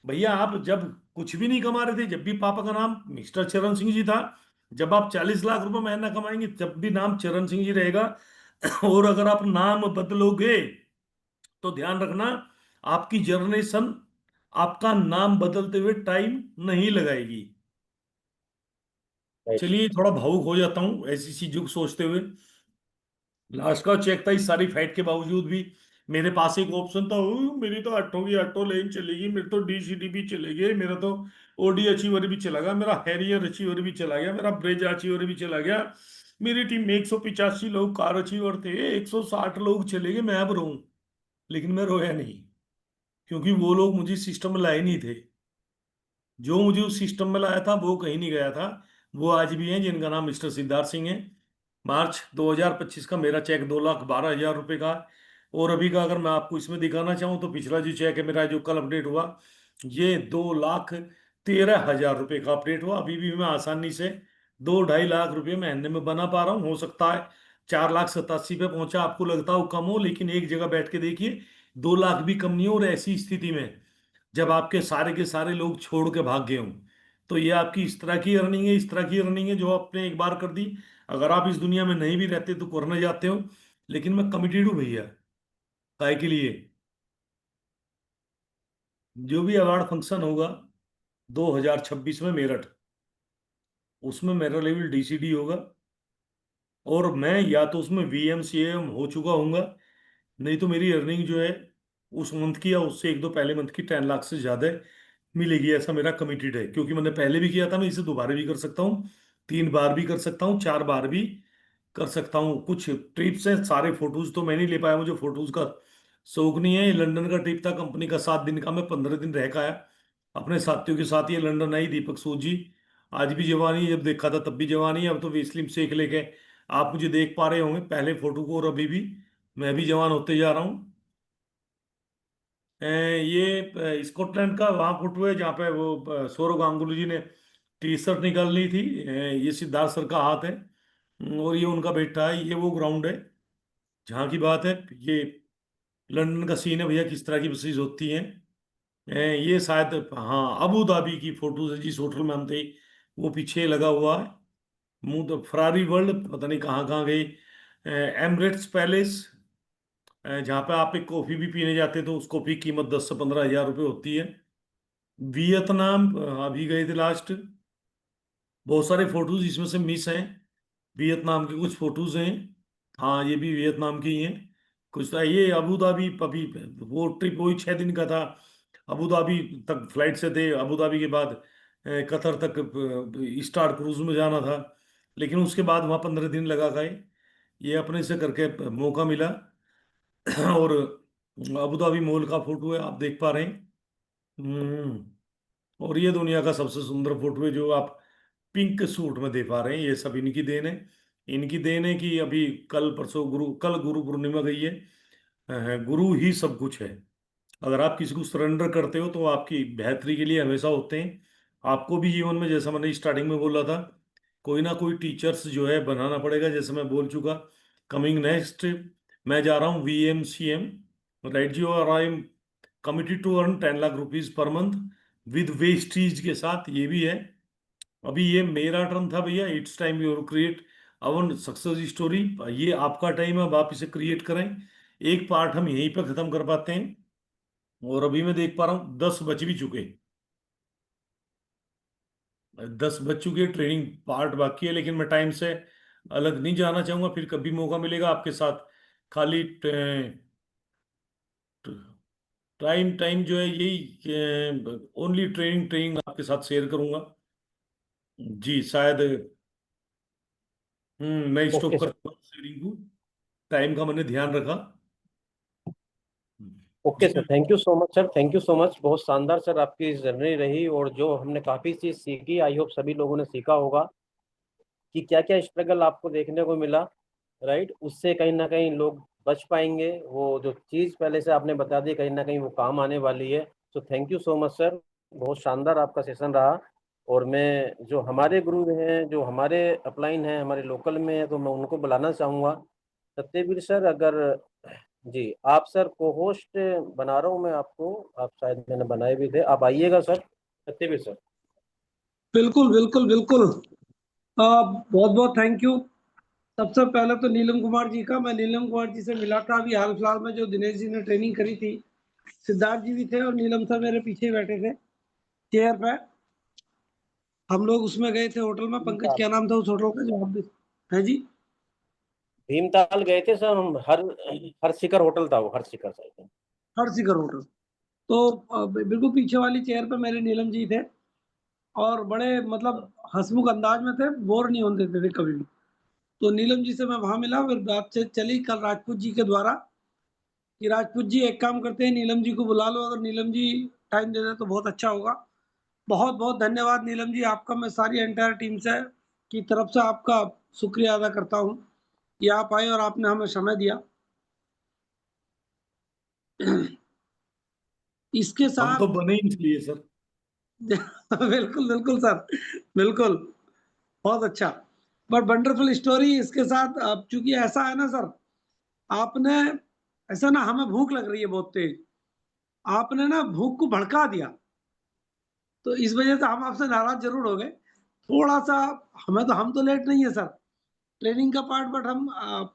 भैया आप जब कुछ भी नहीं कमा रहे थे, जब भी पापा का नाम मिस्टर चरण सिंह जी था। जब आप 40 लाख रुपए महीना कमाएंगे जब भी नाम चरण सिंह जी रहेगा। और अगर आप नाम बदलोगे तो ध्यान रखना, आपकी जनरेशन आपका नाम बदलते हुए टाइम नहीं लगाएगी। राइट। चलिए, थोड़ा भावुक हो जाता हूँ ऐसी चीजों को सोचते हुए। लास्ट का चेक था, इस सारी फाइट के बावजूद भी मेरे पास एक ऑप्शन था। मेरी तो ऑटो की ऑटो लेन चलेगी, मेरे तो डीसीडी भी चलेगी, मेरा तो ओडी अचीवर भी चला गया, मेरा हैरियर अचीवर भी चला गया, मेरा ब्रेज अचीवर भी चला गया। मेरी टीम में 185 लोग कार अचीवर थे, 160 लोग चले गए, मैं अब रोऊं? लेकिन मैं रोया नहीं, क्योंकि वो लोग मुझे सिस्टम में लाए नहीं थे। जो मुझे उस सिस्टम में लाया था वो कहीं नहीं गया था। वो आज भी हैं, जिनका नाम मिस्टर सिद्धार्थ सिंह है। मार्च 2025 का मेरा चेक 2,12,000 रुपये का है। और अभी का अगर मैं आपको इसमें दिखाना चाहूँ तो पिछला जो चेक है मेरा, जो कल अपडेट हुआ, ये 2,13,000 रुपये का अपडेट हुआ। अभी भी मैं आसानी से 2-2.5 लाख रुपये महीने में बना पा रहा हूँ। हो सकता है 4,87,000 पे पहुंचा आपको लगता हो कम हो, लेकिन एक जगह बैठ के देखिए, 2 लाख भी कम नहीं हो। और ऐसी स्थिति में जब आपके सारे के सारे लोग छोड़ के भाग गए हों, तो ये आपकी इस तरह की अर्निंग है, इस तरह की अर्निंग है जो आपने एक बार कर दी। अगर आप इस दुनिया में नहीं भी रहते तो करने जाते हो। लेकिन मैं कमिटेड हूँ भैया, काय के लिए। जो भी अवार्ड फंक्शन होगा 2026 में मेरठ, उसमें मेरा लेवल डीसीडी होगा। और मैं या तो उसमें वीएमसीएम हो चुका हूँगा, नहीं तो मेरी अर्निंग जो है उस मंथ की या उससे एक दो पहले मंथ की 10 लाख से ज्यादा मिलेगी, ऐसा मेरा कमिटेड है। क्योंकि मैंने पहले भी किया था, मैं इसे दोबारा भी कर सकता हूँ, 3 बार भी कर सकता हूँ, 4 बार भी कर सकता हूँ। कुछ ट्रिप्स हैं, सारे फोटोज तो मैं नहीं ले पाया, मुझे फोटोज का शौक नहीं है। ये लंदन का ट्रिप था कंपनी का, 7 दिन का, मैं 15 दिन रह का आया अपने साथियों के साथ। ये लंदन आई दीपक सूद जी, आज भी जवानी है, जब देखा था तब भी जवानी है। अब तो वेस्लिम शेख लेके आप मुझे देख पा रहे होंगे, पहले फोटो को और अभी भी मैं भी जवान होते जा रहा हूँ। ये स्कॉटलैंड का वहाँ फोटो है जहाँ पे वो सौरव गांगुली जी ने टी शर्ट निकाल ली थी। ये सिद्धार्थ सर का हाथ है। और ये उनका बेटा है, ये वो ग्राउंड है। जहाँ की बात है, ये लंदन का सीन है भैया, किस तरह की बसेज होती हैं। ये शायद, हाँ, अबू धाबी की फोटोज है जिस होटल में हम थे, वो पीछे लगा हुआ है। मुंह तो फरारी वर्ल्ड पता नहीं कहाँ कहाँ गई। एमरेट्स पैलेस, जहाँ पे आप एक कॉफी भी पीने जाते तो उस कॉफी की कीमत 10 से 15 हज़ार रुपये होती है। वियतनाम अभी गए थे लास्ट। बहुत सारे फोटोज इसमें से मिस हैं। वियतनाम के कुछ फोटोज हैं। हाँ, ये भी वियतनाम के ही हैं। कुछ था ये अबू धाबी अभी, वो ट्रिप वही 6 दिन का था। अबू धाबी तक फ्लाइट से थे, अबू धाबी के बाद कतर तक स्टार क्रूज में जाना था। लेकिन उसके बाद वहाँ 15 दिन लगा गए। ये अपने से करके मौका मिला। और अबू धाबी मॉल का फोटो है, आप देख पा रहे हैं। और ये दुनिया का सबसे सुंदर फोटो है जो आप पिंक सूट में दे पा रहे हैं। ये सब इनकी देन है। इनकी देन है कि अभी कल गुरु पूर्णिमा गई है। गुरु ही सब कुछ है। अगर आप किसी को सरेंडर करते हो तो आपकी बेहतरी के लिए हमेशा होते हैं। आपको भी जीवन में, जैसा मैंने स्टार्टिंग में बोला था, कोई ना कोई टीचर्स जो है बनाना पड़ेगा। जैसे मैं बोल चुका, कमिंग नेक्स्ट मैं जा रहा हूँ VMCM, राइट जी, और I am committed to earn 10 lakh rupees per month with Vestige के साथ। ये भी है। अभी ये मेरा टर्न था भैया, it's time you create our success story. ये आपका टाइम है, अब आप इसे क्रिएट करें। एक पार्ट हम यहीं पे खत्म कर पाते हैं। और अभी मैं देख पा रहा हूँ 10 बज भी चुके। 10 बज चुके, ट्रेनिंग पार्ट बाकी है, लेकिन मैं टाइम से अलग नहीं जाना चाहूंगा। फिर कभी मौका मिलेगा आपके साथ, खाली टाइम टाइम जो है यही, ओनली ट्रेनिंग ट्रेनिंग आपके साथ शेयर करूंगा। जी शायद। मैं स्टॉप ओके कर सर। शेयरिंग को। टाइम का मैंने ध्यान रखा। ओके जी sir, thank you so much sir, thank you so much. बहुत शानदार सर आपकी जर्नी रही, और जो हमने काफ़ी चीज़ सीखी, आई होप सभी लोगों ने सीखा होगा कि क्या क्या स्ट्रगल आपको देखने को मिला। राइट, उससे कहीं ना कहीं लोग बच पाएंगे। वो जो चीज़ पहले से आपने बता दी, कहीं ना कहीं वो काम आने वाली है। तो thank you so much sir, बहुत शानदार आपका सेशन रहा। और मैं, जो हमारे गुरु हैं, जो हमारे अपलाइन हैं, हमारे लोकल में हैं, तो मैं उनको बुलाना चाहूँगा। सत्यवीर सर, अगर जी आप सर को होस्ट बना रहा हूँ मैं आपको, आप शायद मैंने बनाए भी थे, आप आइएगा सर, सत्यवीर सर। बिल्कुल बिल्कुल बिल्कुल। बहुत बहुत थैंक यू। सबसे पहले तो नीलम कुमार जी का, मैं नीलम कुमार जी से मिला था अभी हाल फिलहाल में, जो दिनेश जी ने ट्रेनिंग करी थी। सिद्धार्थ जी भी थे और नीलम सर मेरे पीछे ही बैठे थे चेयर पे। हम लोग उसमें गए थे होटल में। पंकज, भीमताल, क्या नाम था उस होटल का जो आप भी है जी? भीमताल गए थे सर हम, हर हर शिखर होटल था वो, हर शिखर साइड। हरसिकर होटल। तो बिल्कुल पीछे वाली चेयर पे मेरे नीलम जी थे, और बड़े मतलब हंसमुख अंदाज में थे, बोर नहीं होने देते थे कभी भी। तो नीलम जी से मैं वहां मिला, फिर बात चली कल राजपूत जी के द्वारा कि राजपूत जी एक काम करते हैं, नीलम जी को बुला लो, अगर नीलम जी टाइम दे दे तो बहुत अच्छा होगा। बहुत बहुत धन्यवाद नीलम जी आपका। मैं सारी एंटायर टीम से की तरफ से आपका शुक्रिया अदा करता हूँ कि आप आए और आपने हमें समय दिया। इसके हम साथ तो बने ही इसलिए सर। बिल्कुल बिल्कुल सर, बिल्कुल, बहुत अच्छा। But wonderful story. इसके साथ अब चूंकि ऐसा है ना सर, आपने ऐसा ना, हमें भूख लग रही है बहुत तेज, आपने ना भूख को भड़का दिया, तो इस वजह से हम आपसे नाराज जरूर हो गए थोड़ा सा। हम तो लेट नहीं है सर, ट्रेनिंग का पार्ट, बट हम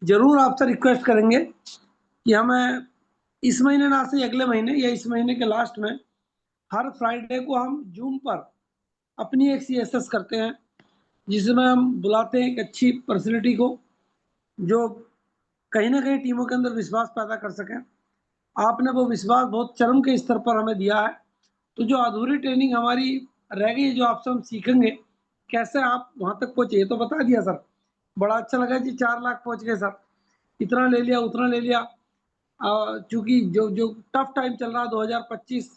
जरूर आपसे रिक्वेस्ट करेंगे कि हमें इस महीने ना से अगले महीने या इस महीने के लास्ट में हर फ्राइडे को हम जूम पर अपनी एक CSS करते हैं, जिसमें हम बुलाते हैं एक अच्छी पर्सनैलिटी को, जो कहीं ना कहीं टीमों के अंदर विश्वास पैदा कर सकें। आपने वो विश्वास बहुत चरम के स्तर पर हमें दिया है। तो जो अधूरी ट्रेनिंग हमारी रह गई है, जो आपसे हम सीखेंगे कैसे आप वहां तक पहुंचे, ये तो बता दिया सर। बड़ा अच्छा लगा जी, 4 लाख पहुंच गए सर, इतना ले लिया उतना ले लिया। चूंकि जो जो टफ टाइम चल रहा, 2025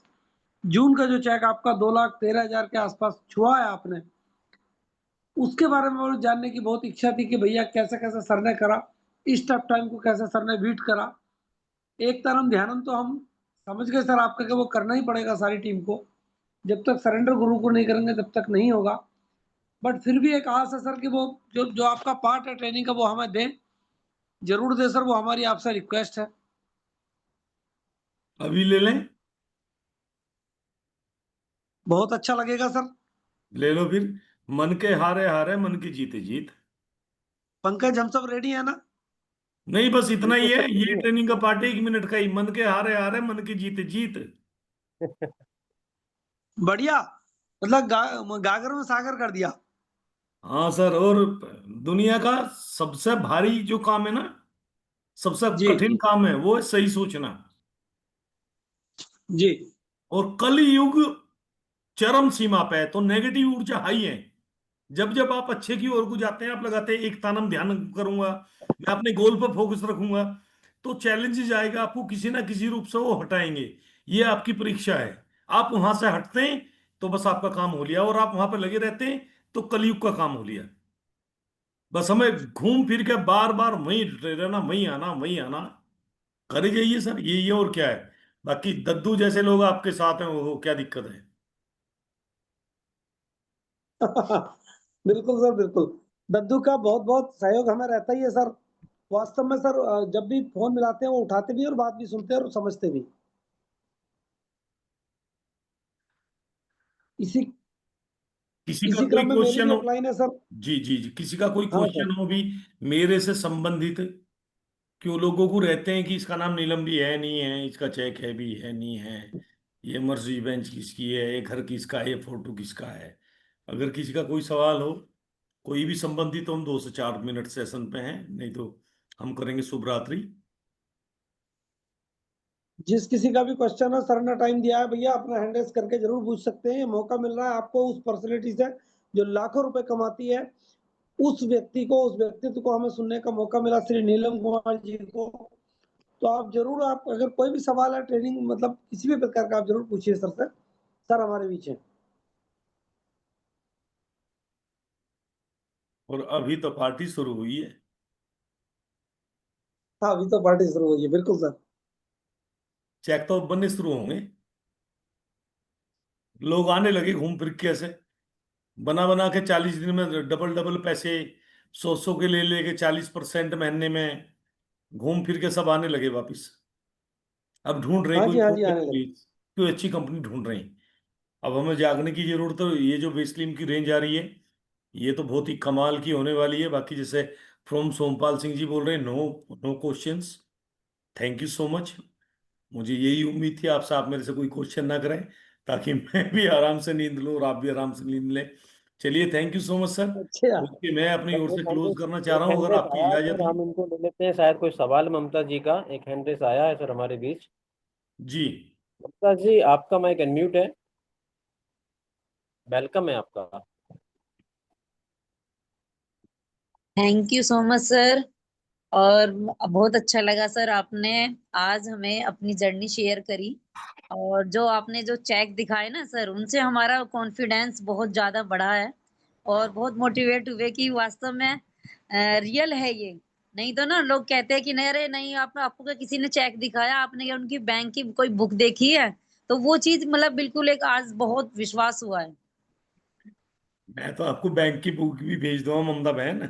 जून का जो चेक आपका 2,13,000 के आसपास छुआ है आपने, उसके बारे में और जानने की बहुत इच्छा थी कि भैया कैसे कैसे सर ने करा, इस टफ टाइम को कैसे सर ने बीट करा। एक तरफ ध्यान तो हम समझ गए सर आपका कि वो करना ही पड़ेगा सारी टीम को, जब तक सरेंडर गुरु को नहीं करेंगे तब तक नहीं होगा। बट फिर भी एक आस है सर कि वो जो जो आपका पार्ट है ट्रेनिंग का वो हमें दें, जरूर दे सर, वो हमारी आपसे रिक्वेस्ट है। अभी ले लें? बहुत अच्छा लगेगा सर। ले लो फिर। मन के हारे हारे, मन की जीते जीत। पंकज, हम सब रेडी है ना? नहीं, बस इतना ही बिल्कुल है, सर, ये बिल्कुल। ट्रेनिंग का पार्ट है, 1 मिनट का ही। मन के हारे हारे, मन की जीते जीत। बढ़िया। मतलब गागर में सागर कर दिया। हाँ सर। और दुनिया का सबसे भारी जो काम है ना, सबसे जी कठिन जी काम है, वो है सही सोचना। जी। और कल युग चरम सीमा पे है, तो नेगेटिव ऊर्जा हाई है। जब जब आप अच्छे की ओर को जाते हैं, आप लगाते हैं एक तानम ध्यान करूंगा, मैं अपने गोल पर फोकस रखूंगा, तो चैलेंजेस आएगा, आपको किसी ना किसी रूप से वो हटाएंगे। ये आपकी परीक्षा है। आप वहां से हटते हैं तो बस आपका काम हो लिया, और आप वहां पर लगे रहते हैं तो कलयुग का काम हो लिया। बस हमें घूम फिर के बार बार वहीं रहना, वहीं आना, वहीं आना। करे जाइए सर, ये और क्या है। बाकी दद्दू जैसे लोग आपके साथ हैं, वो क्या दिक्कत है। बिल्कुल सर, बिल्कुल। दद्दू का बहुत बहुत सहयोग हमें रहता ही है सर। वास्तव में सर, जब भी फोन मिलाते हैं वो उठाते भी हैं और बात भी सुनते हैं और समझते भी। इसी किसी का इसी कोई क्रम में मेरी क्वेश्चन भी हो? एक लाइन है सर। जी जी जी, किसी का कोई हाँ सर। क्वेश्चन हो भी मेरे से संबंधित, क्यों लोगों को रहते हैं कि इसका नाम नीलम भी है नहीं है, इसका चेक है भी है नहीं है, ये मर्जी बेंच किसकी है, ये घर किसका है, ये फोटो किसका है। अगर किसी का कोई सवाल हो, कोई भी संबंधित, तो हम 2 से 4 मिनट सेशन पे हैं, नहीं तो हम करेंगे शुभ रात्रि। जिस किसी का भी क्वेश्चन है, सर ने टाइम दिया है भैया, अपना हैंड रेस करके जरूर पूछ सकते हैं। ये मौका मिल रहा है आपको उस पर्सनैलिटी से जो लाखों रुपए कमाती है, उस व्यक्ति को, उस व्यक्तित्व को हमें सुनने का मौका मिला, श्री नीलम कुमार जी को। तो आप जरूर, आप अगर कोई भी सवाल है, ट्रेनिंग मतलब किसी भी प्रकार का, आप जरूर पूछिए सर से। सर हमारे बीच है। और अभी तो पार्टी शुरू हुई है। हाँ, अभी तो पार्टी शुरू हुई है, बिल्कुल सर। चेक तो अब बनने शुरू होंगे। लोग आने लगे घूम फिर के ऐसे, बना बना के 40 दिन में डबल डबल पैसे, 100 100 के ले लेके 40% महीने में, घूम फिर के सब आने लगे वापिस। अब ढूंढ रहे हैं हाँ कोई जी, हाँ जी, आने कोई लगे। कोई अच्छी कंपनी ढूंढ रहे हैं। अब हमें जागने की जरूरत है। ये जो वेस्लिन की रेंज आ रही है, ये तो बहुत ही कमाल की होने वाली है। बाकी जैसे फ्रॉम सोमपाल सिंह जी बोल रहे हैं, no no questions, thank you so much. मुझे यही उम्मीद थी आपसे, आप मेरे से कोई क्वेश्चन ना करें, ताकि मैं भी आराम से नींद लूं और आप भी आराम से नींद लें। चलिए, thank you so much sir. अच्छा। ओके, मैं अपनी ओर सर, से एक क्लोज हैंड करना चाह रहा एक हूँ, हैंड अगर रेस आपकी आया है इजाजत सर, हो। हम इनको ले लेते हैं। शायद कोई सवाल ममता जी का, एक हैंड रेस आया है सर हमारे बीच। जी। ममता जी, आपका माइक अनम्यूट है। वेलकम है आपका। Thank you so much sir. और बहुत अच्छा लगा सर, आपने आज हमें अपनी जर्नी शेयर करी। और जो आपने जो चेक दिखाए ना सर, उनसे हमारा कॉन्फिडेंस बहुत ज्यादा बढ़ा है। और बहुत मोटिवेट हुए कि वास्तव में रियल है ये। नहीं तो ना लोग कहते हैं कि नहीं, अरे नहीं, आप आपको क्या किसी ने चेक दिखाया, आपने क्या उनकी बैंक की कोई बुक देखी है? तो वो चीज मतलब बिल्कुल एक आज बहुत विश्वास हुआ है। मैं तो आपको बैंक की बुक भी भेज दूंगा ममता बहन।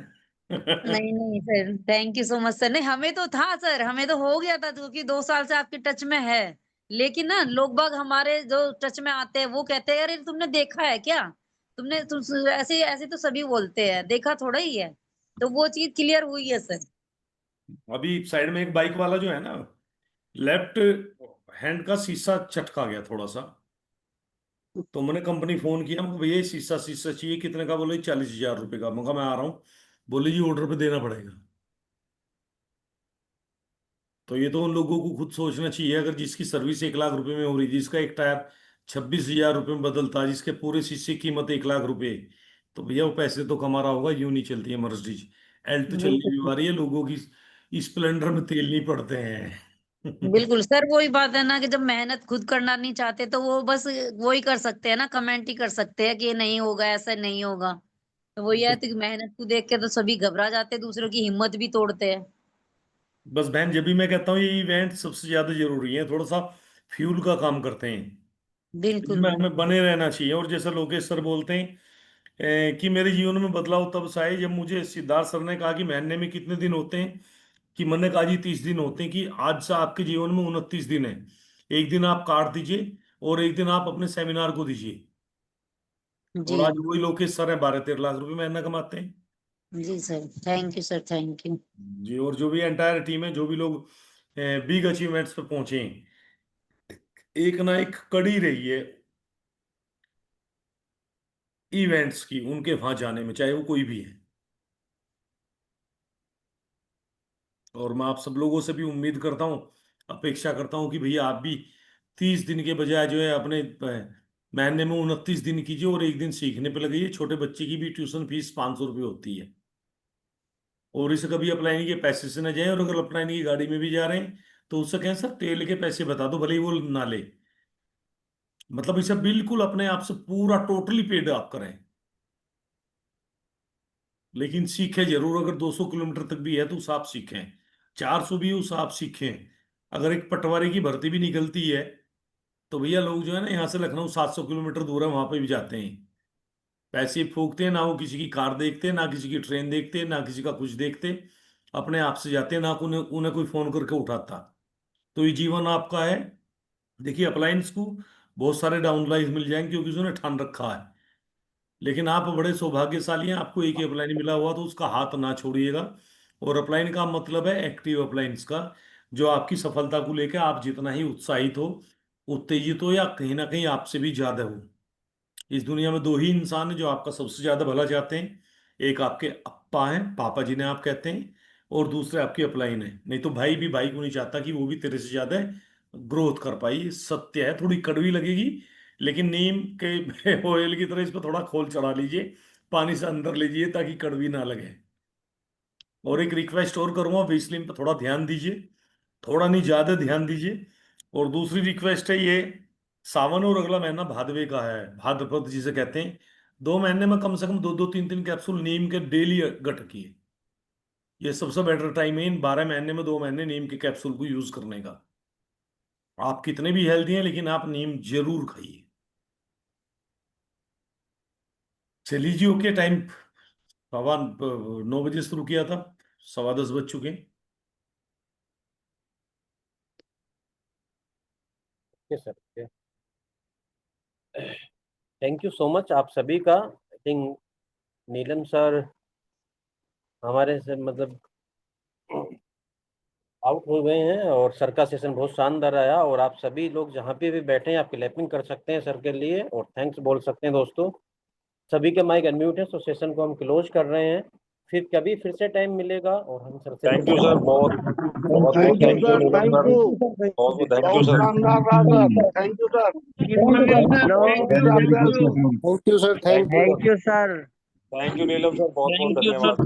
नहीं नहीं sir, thank you so much sir. नहीं, हमें तो था सर, हमें तो हो गया था क्योंकि 2 साल से आपके टच में है। लेकिन ना लोग बाग हमारे जो टच में आते हैं वो कहते हैं, अरे तुमने देखा है क्या? ऐसे ऐसे तो सभी बोलते हैं, देखा थोड़ा ही है। तो वो चीज क्लियर हुई है सर। अभी साइड में एक बाइक वाला जो है ना, लेफ्ट हैंड का शीशा चटका गया थोड़ा सा। तो मैंने कंपनी फोन किया, मैं भैया ये शीशा शीशा चाहिए, कितने का? बोले 40,000 रुपये का। मैं कहा मैं आ रहा हूँ। बोले जी ऑर्डर पे देना पड़ेगा। तो ये तो उन लोगों को खुद सोचना चाहिए, अगर जिसकी सर्विस 1 लाख रुपए में हो रही, जिसका एक टायर 26,000 रुपये में बदलता है, जिसके पूरे शीशे की कीमत 1 लाख रुपए, तो भैया वो पैसे तो कमा रहा होगा। यूं नहीं चलती है मर्सिडीज। एल्टो चलनी भी बिल्कुल आ रही है, लोगों की स्प्लेंडर में तेल नहीं पड़ते हैं। बिल्कुल सर, वही बात है ना कि जब मेहनत खुद करना नहीं चाहते तो वो बस वो ही कर सकते हैं ना, कमेंट ही कर सकते हैं कि ये नहीं होगा, ऐसा नहीं होगा। तो वही है, तो मेहनत को देख के तो सभी घबरा जाते हैं, दूसरों की हिम्मत भी तोड़ते हैं। बस बहन, जब भी मैं कहता हूँ ये इवेंट सबसे ज्यादा जरूरी है, थोड़ा सा फ्यूल का काम करते हैं। बिल्कुल इनमें हमें बिल्कुल। बने रहना चाहिए। और जैसे लोकेश सर बोलते हैं, कि मेरे जीवन में बदलाव तब से आए जब मुझे सिद्धार्थ सर ने कहा कि महीने में कितने दिन होते हैं? कि मैंने कहा जी 30 दिन होते हैं, कि आज से आपके जीवन में 29 दिन है। एक दिन आप काट दीजिए और एक दिन आप अपने सेमिनार को दीजिए। और जी आज वही लोग के सर है 12-13 लाख रुपए महीना कमाते हैं। जी sir, thank you sir, thank you. जी, और जो भी एंटायर टीम है, जो भी लोग बिग अचीवमेंट्स पे पहुंचे हैं, एक ना एक कड़ी रही है इवेंट्स की उनके वहां जाने में, चाहे वो कोई भी है। और मैं आप सब लोगों से भी उम्मीद करता हूँ, अपेक्षा करता हूँ कि भैया आप भी 30 दिन के बजाय जो है अपने महीने में 29 दिन कीजिए और एक दिन सीखने पे लगाइए। छोटे बच्चे की भी ट्यूशन फीस 500 रुपये होती है। और इसे कभी अपलाइनी के पैसे से न जाए, और अगर अपलाइनी की गाड़ी में भी जा रहे हैं तो उससे कहें सर तेल के पैसे बता दो, भले ही वो ना ले। मतलब इसे बिल्कुल अपने आप से पूरा टोटली पेड आप करें, लेकिन सीखें जरूर। अगर 200 किलोमीटर तक भी है तो उस आप सीखें, 400 भी उस आप सीखें। अगर एक पटवारी की भर्ती भी निकलती है तो भैया लोग जो है ना, यहाँ से लखनऊ 700 किलोमीटर दूर है, वहां पे भी जाते हैं। पैसे फूकते हैं ना, वो किसी की कार देखते, ना किसी की ट्रेन देखते, ना किसी का कुछ देखते, अपने आप से जाते हैं, ना उन्हें उन्हें कोई फोन करके उठाता। तो ये जीवन आपका है। देखिए अप्लायंस को बहुत सारे डाउनलाइन मिल जाएंगे क्योंकि उसने ठान रखा है, लेकिन आप बड़े सौभाग्यशाली हैं, आपको एक ही अपलाइन मिला हुआ, तो उसका हाथ ना छोड़िएगा। और अपलाइन का मतलब है एक्टिव अप्लायंस का, जो आपकी सफलता को लेकर आप जितना ही उत्साहित हो, उत्तेजित हो, या कहीं ना कहीं आपसे भी ज्यादा हो। इस दुनिया में दो ही इंसान हैं जो आपका सबसे ज्यादा भला चाहते हैं, एक आपके अप्पा हैं, पापा जिन्हें आप कहते हैं, और दूसरे आपकी अपलाइन है। नहीं तो भाई भी भाई को नहीं चाहता कि वो भी तेरे से ज्यादा ग्रोथ कर पाई। ये सत्य है, थोड़ी कड़वी लगेगी, लेकिन नीम के ऑयल की तरह इस पर थोड़ा खोल चढ़ा लीजिए, पानी से अंदर लीजिए ताकि कड़वी ना लगे। और एक रिक्वेस्ट और करूंगा, वेस्लिन पर थोड़ा ध्यान दीजिए, थोड़ा नहीं ज्यादा ध्यान दीजिए। और दूसरी रिक्वेस्ट है, ये सावन और अगला महीना भादवे का है, भाद्रपद जिसे कहते हैं, 2 महीने में कम से कम 2-2, 3-3 कैप्सूल नीम के डेली गटकिए। ये सबसे बेटर टाइम है इन 12 महीने में 2 महीने नीम के कैप्सूल को यूज करने का। आप कितने भी हेल्दी हैं, लेकिन आप नीम जरूर खाइए। चलिए जी, ओके। टाइम 9:15 शुरू किया था, 10:15 बज चुके हैं। Sir thank you so much आप सभी का। आई थिंक नीलम सर हमारे से मतलब आउट हो गए हैं और सर का सेशन बहुत शानदार आया। और आप सभी लोग जहाँ पे भी बैठे हैं आप क्लैपिंग कर सकते हैं सर के लिए और थैंक्स बोल सकते हैं। दोस्तों सभी के माइक अनम्यूट है, तो सेशन को हम क्लोज कर रहे हैं। फिर से टाइम मिलेगा और हम सर से थैंक यू सर, बहुत बहुत thank you thank you sir, Neelam thank sir, you, बहुत बहुत थैंक यू बहुत सर। शानदार रहा sir, thank you sir, thank you sir, thank you. Thank you sir, Neelam sir, बहुत बहुत धन्यवाद।